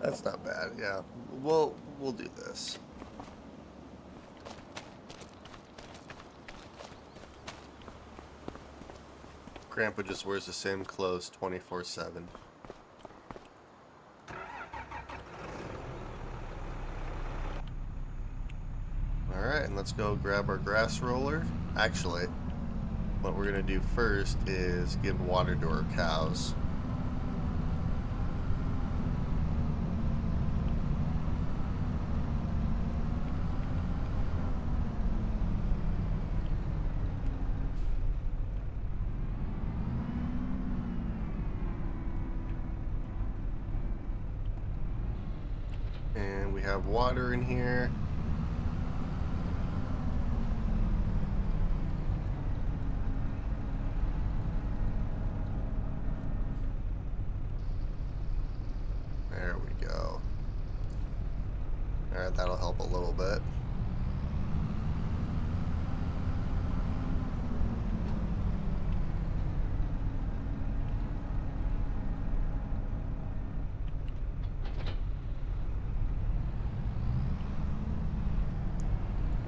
That's not bad, yeah. We'll do this. Grandpa just wears the same clothes 24/7. Alright, and let's go grab our grass roller. Actually, what we're going to do first is give water to our cows. And we have water in here. There we go. Alright, that'll help a little bit.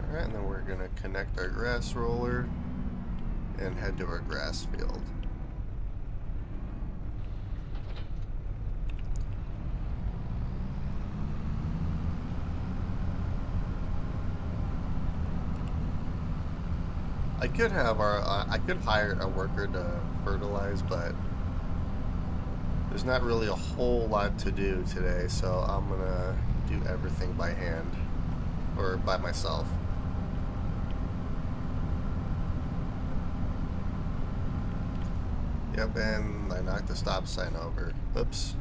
Alright, and then we're going to connect our grass roller and head to our grass field. I could hire a worker to fertilize, but there's not really a whole lot to do today, so I'm gonna do everything by hand, or by myself. Yep, and I knocked the stop sign over. Oops.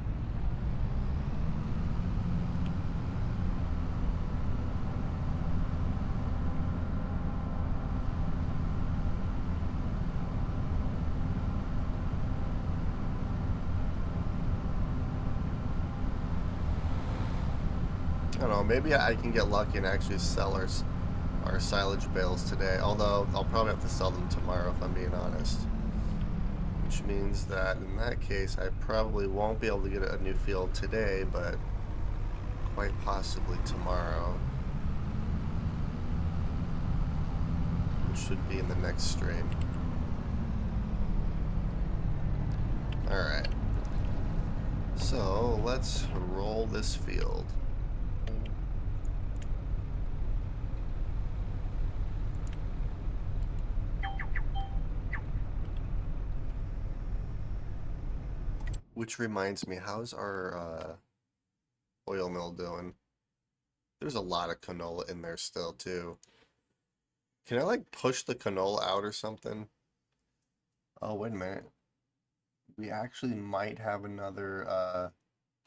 I don't know, maybe I can get lucky and actually sell our silage bales today. Although I'll probably have to sell them tomorrow if I'm being honest. Which means that in that case, I probably won't be able to get a new field today, but quite possibly tomorrow. Which should be in the next stream. Alright. So let's roll this field. Which reminds me, how's our oil mill doing? There's a lot of canola in there still, too. Can I, like, push the canola out or something? Oh, wait a minute. We actually might have another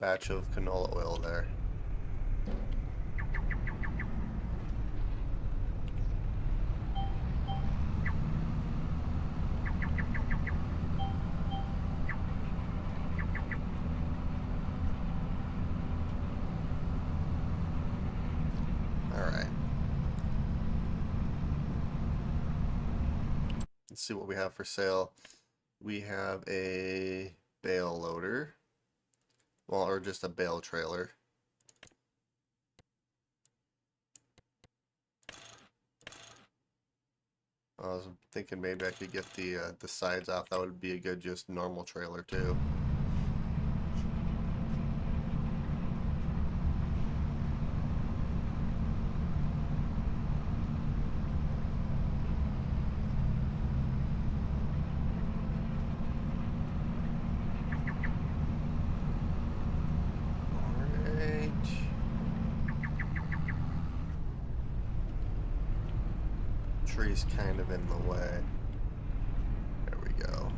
batch of canola oil there. Alright. Let's see what we have for sale. We have a bale loader. Well, or just a bale trailer. I was thinking maybe I could get the sides off. That would be a good just normal trailer too. Alright. Tree's kind of in the way. There we go.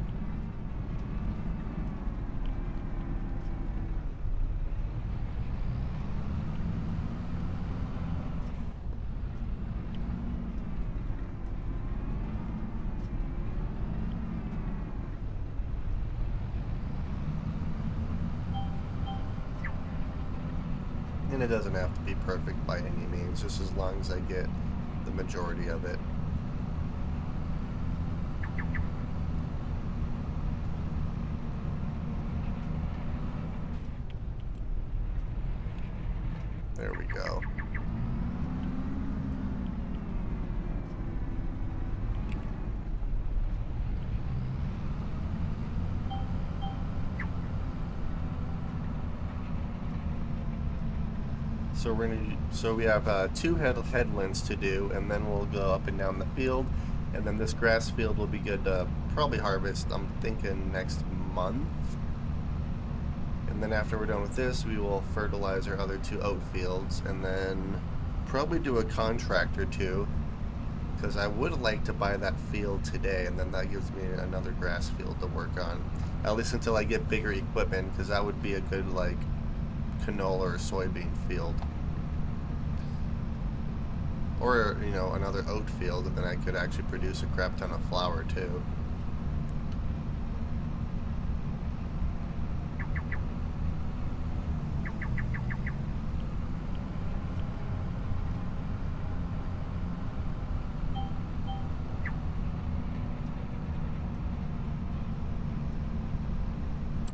And it doesn't have to be perfect by any means, just as long as I get the majority of it. There we go. So we have two headlands to do, and then we'll go up and down the field, and then this grass field will be good to probably harvest. I'm thinking next month, and then after we're done with this, we will fertilize our other two oat fields, and then probably do a contract or two, because I would like to buy that field today, and then that gives me another grass field to work on, at least until I get bigger equipment, because that would be a good like canola or soybean field. Or, you know, another oat field, and then I could actually produce a crap ton of flour, too.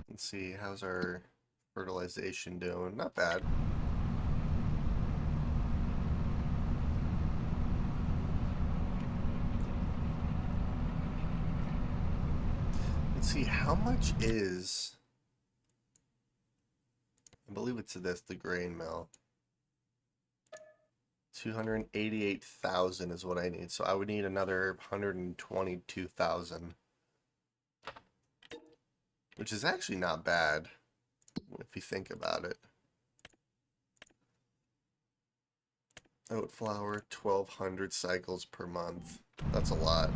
Let's see, how's our fertilization doing? Not bad. Let's see, how much is... I believe it's this, the grain mill. 288,000 is what I need, so I would need another 122,000. Which is actually not bad, if you think about it. Oat flour, 1,200 cycles per month. That's a lot.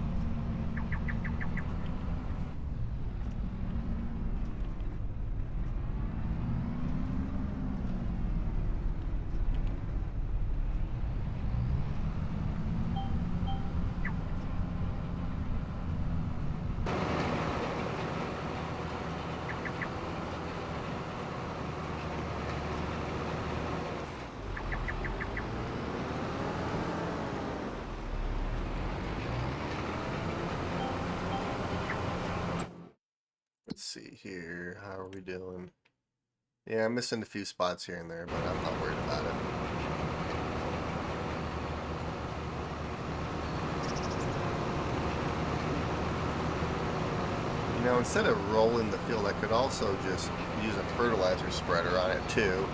here. How are we doing? Yeah, I'm missing a few spots here and there, but I'm not worried about it. You know, instead of rolling the field, I could also just use a fertilizer spreader on it too.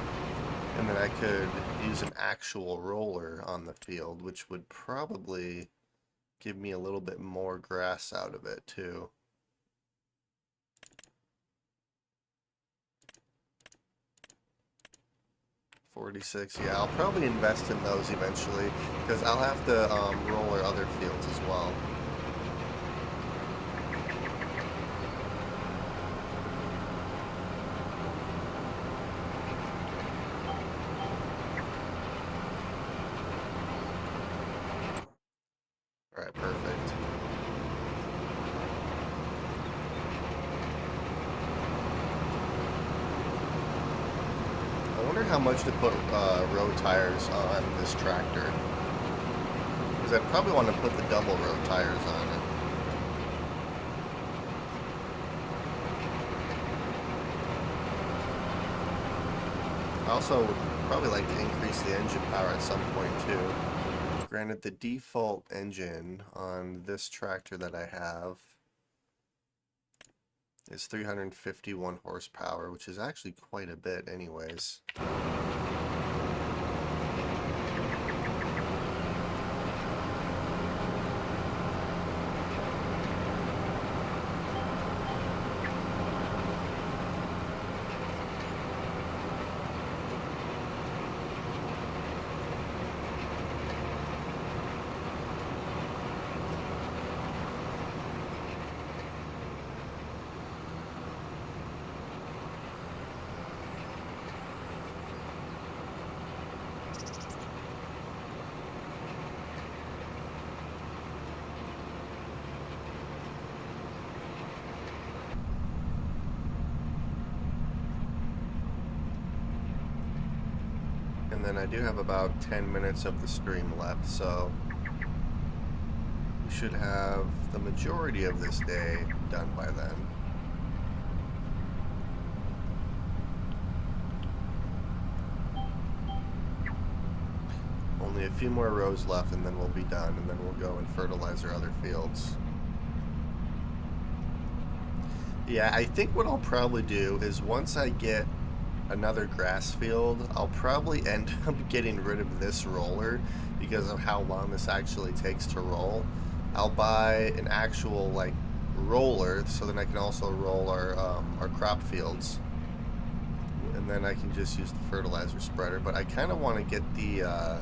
And then I could use an actual roller on the field, which would probably give me a little bit more grass out of it too. $46, yeah, I'll probably invest in those eventually, because I'll have to roller other fields as well. Alright, perfect. I wonder how much to put road tires on this tractor. Because I'd probably want to put the double road tires on it. I also would probably like to increase the engine power at some point too. Granted, the default engine on this tractor that I have is 351 horsepower, which is actually quite a bit anyways. And then I do have about 10 minutes of the stream left, so we should have the majority of this day done by then. Only a few more rows left and then we'll be done, and then we'll go and fertilize our other fields. Yeah, I think what I'll probably do is once I get another grass field, I'll probably end up getting rid of this roller because of how long this actually takes to roll. I'll buy an actual like roller so then I can also roll our crop fields, and then I can just use the fertilizer spreader. But I kind of want to get the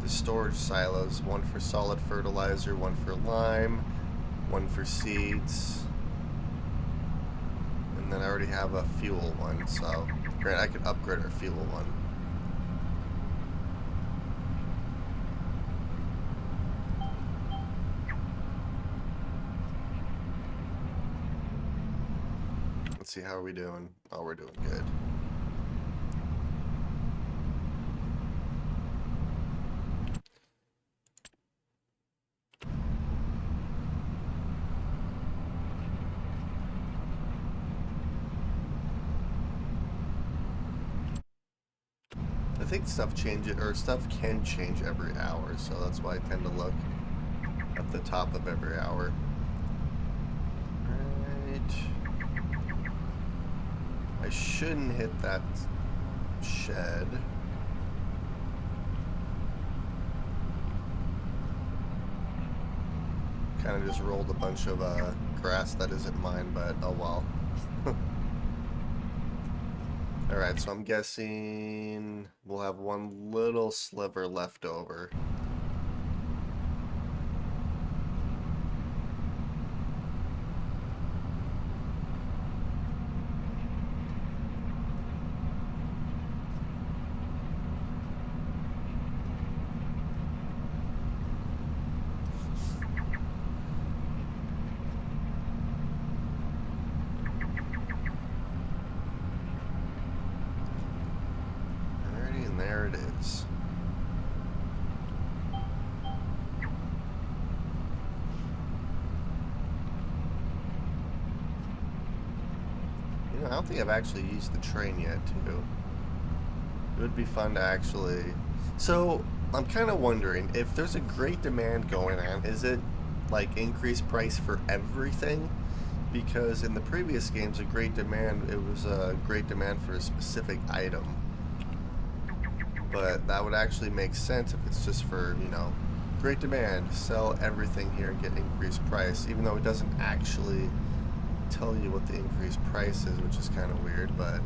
storage silos, one for solid fertilizer, one for lime, one for seeds. And then I already have a fuel one, so granted I could upgrade our fuel one. Let's see, how are we doing? Oh, we're doing good. I think stuff can change every hour, so that's why I tend to look at the top of every hour. Right. I shouldn't hit that shed. Kind of just rolled a bunch of grass that isn't mine, but oh well. Alright, so I'm guessing we'll have one little sliver left over. There it is. You know, I don't think I've actually used the train yet, too. It would be fun to actually... So, I'm kind of wondering, if there's a great demand going on, is it, like, increased price for everything? Because in the previous games, a great demand, it was a great demand for a specific item. But that would actually make sense if it's just for, you know, great demand, sell everything here and get increased price, even though it doesn't actually tell you what the increased price is, which is kind of weird, but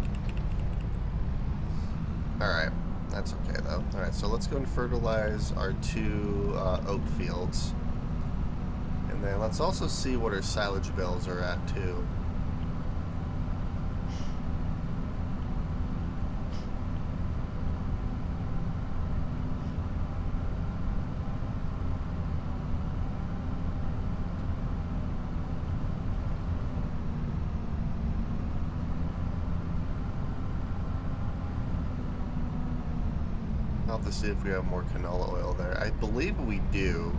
alright, that's okay though. Alright, so let's go and fertilize our two oat fields, and then let's also see what our silage bills are at too. I'll have to see if we have more canola oil there. I believe we do.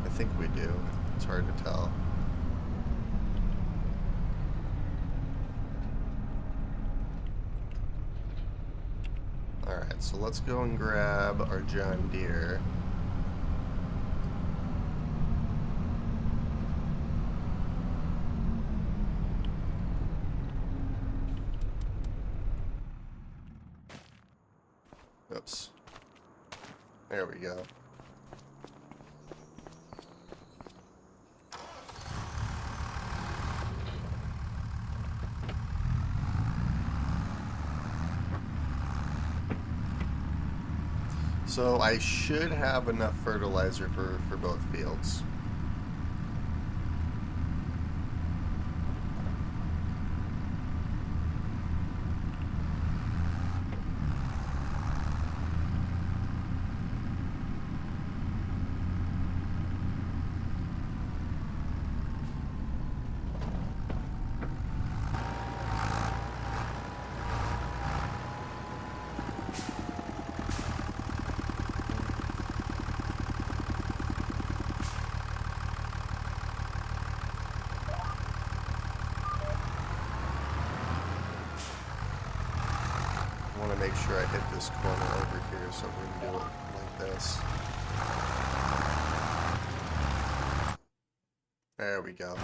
I think we do. It's hard to tell. Alright, so let's go and grab our John Deere. Oops. There we go. So I should have enough fertilizer for both fields. I want to make sure I hit this corner over here, so we can do it like this. There we go.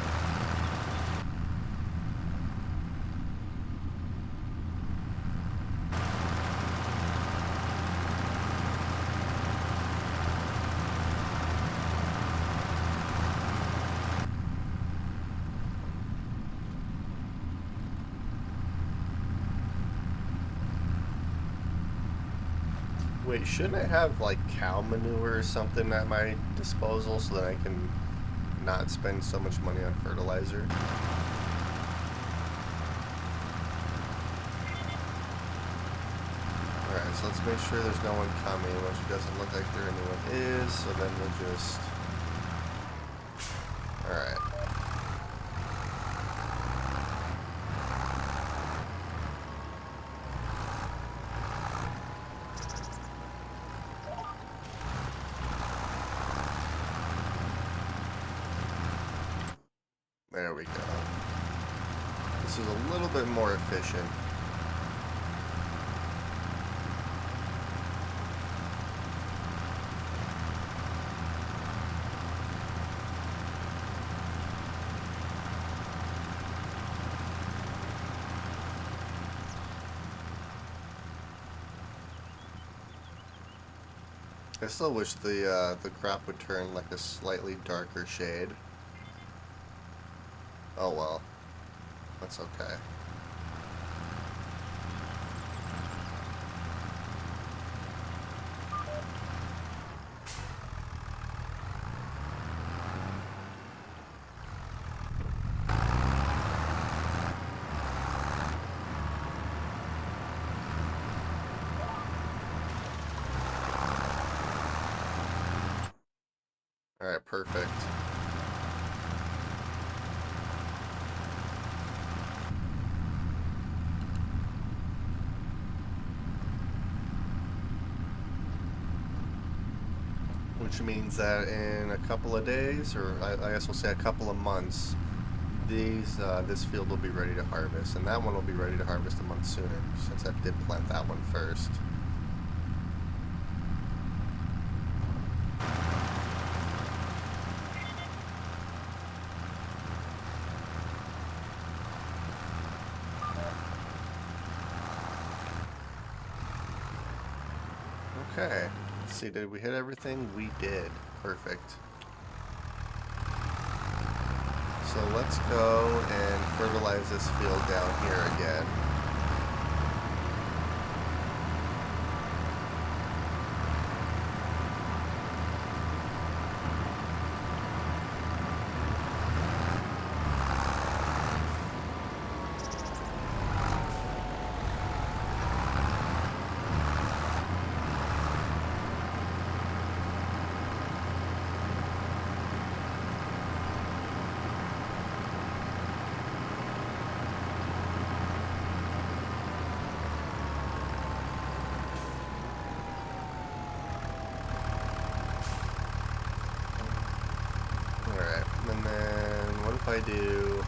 Wait, shouldn't I have like cow manure or something at my disposal so that I can not spend so much money on fertilizer? Alright, so let's make sure there's no one coming, which doesn't look like there anyone is, so then we'll just... Alright. There we go. This is a little bit more efficient. I still wish the crop would turn like a slightly darker shade. Oh well, that's okay. Alright, perfect. which means that in a couple of days, or I guess we'll say a couple of months, this field will be ready to harvest, and that one will be ready to harvest a month sooner, since I did plant that one first. Okay, let's see, did we hit everything? We did. Perfect. So let's go and fertilize this field down here again. Alright, and then what if I do...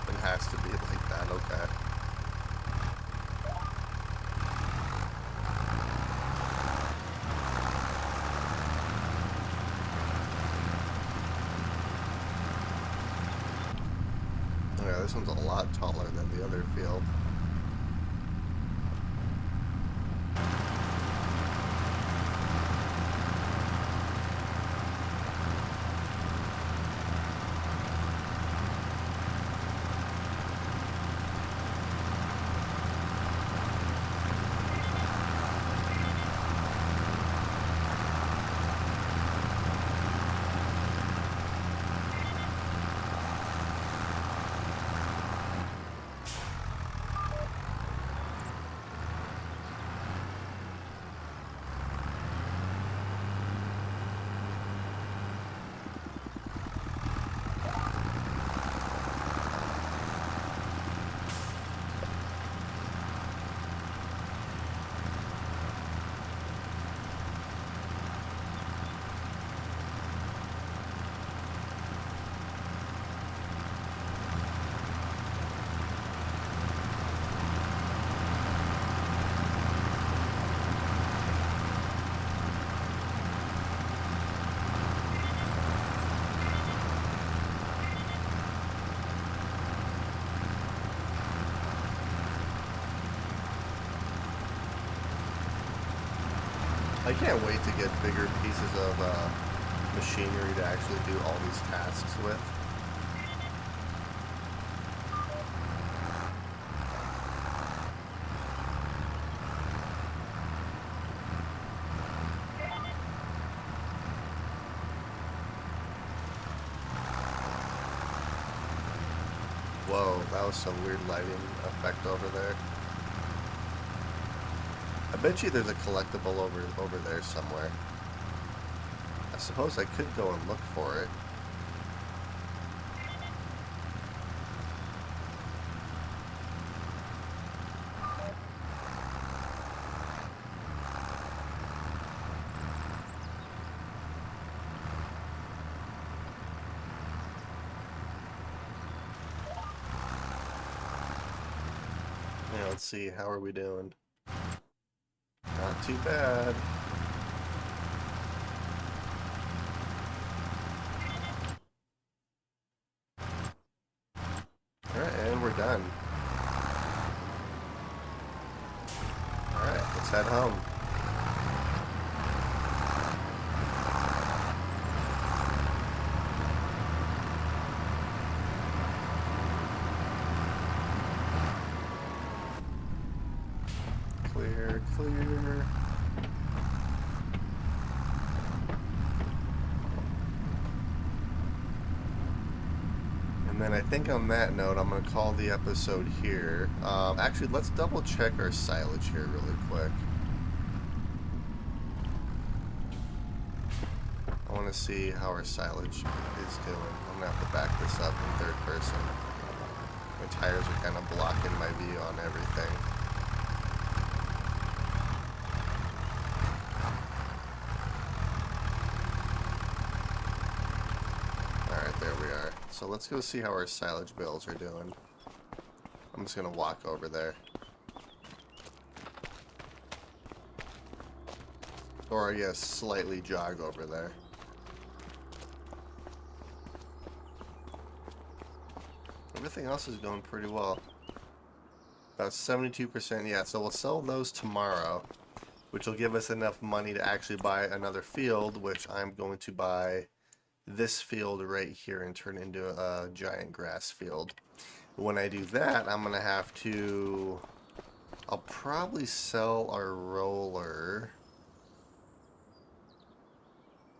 It has to be like that, okay. Yeah, this one's a lot taller than the other field. I can't wait to get bigger pieces of machinery to actually do all these tasks with. Whoa, that was some weird lighting effect over there. I bet you there's a collectible over there somewhere. I suppose I could go and look for it. Yeah, let's see, how are we doing? Not too bad. Alright, and we're done. Alright, let's head home. Clear, clear. And then I think on that note, I'm going to call the episode here. Actually, let's double check our silage here really quick. I want to see how our silage is doing. I'm going to have to back this up in third person. My tires are kind of blocking my view on everything. So let's go see how our silage bales are doing. I'm just gonna walk over there. Or I guess slightly jog over there. Everything else is going pretty well. About 72%, yeah, so we'll sell those tomorrow, which will give us enough money to actually buy another field, which I'm going to buy this field right here and turn into a giant grass field. When I do that, I'm going to have to... I'll probably sell our roller.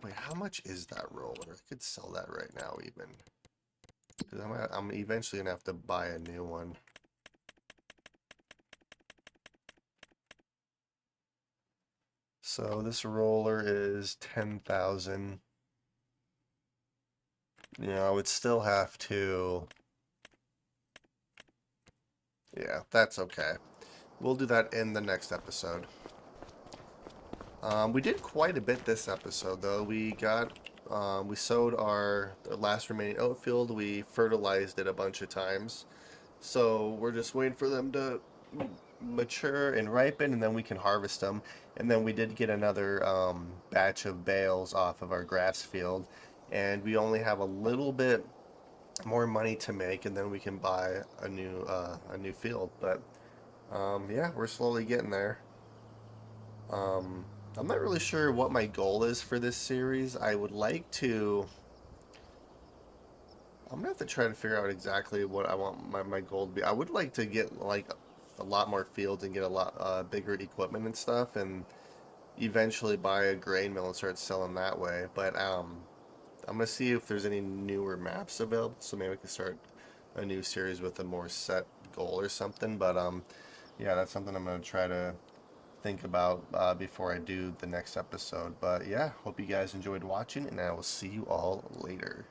Wait, how much is that roller? I could sell that right now even. Because I'm eventually going to have to buy a new one. So this roller is 10,000. You know, I would still have to... Yeah, that's okay. We'll do that in the next episode. We did quite a bit this episode, though. We sowed our last remaining oat field. We fertilized it a bunch of times. So we're just waiting for them to mature and ripen, and then we can harvest them. And then we did get another batch of bales off of our grass field, and we only have a little bit more money to make, and then we can buy a new field. But yeah, we're slowly getting there. Um, I'm not really sure what my goal is for this series. I would like to. I'm gonna have to try to figure out exactly what I want my goal to be. I would like to get like a lot more fields and get a lot bigger equipment and stuff, and eventually buy a grain mill and start selling that way. But I'm gonna see if there's any newer maps available, so maybe we can start a new series with a more set goal or something. But yeah, that's something I'm gonna try to think about before I do the next episode. But yeah, hope you guys enjoyed watching, and I will see you all later.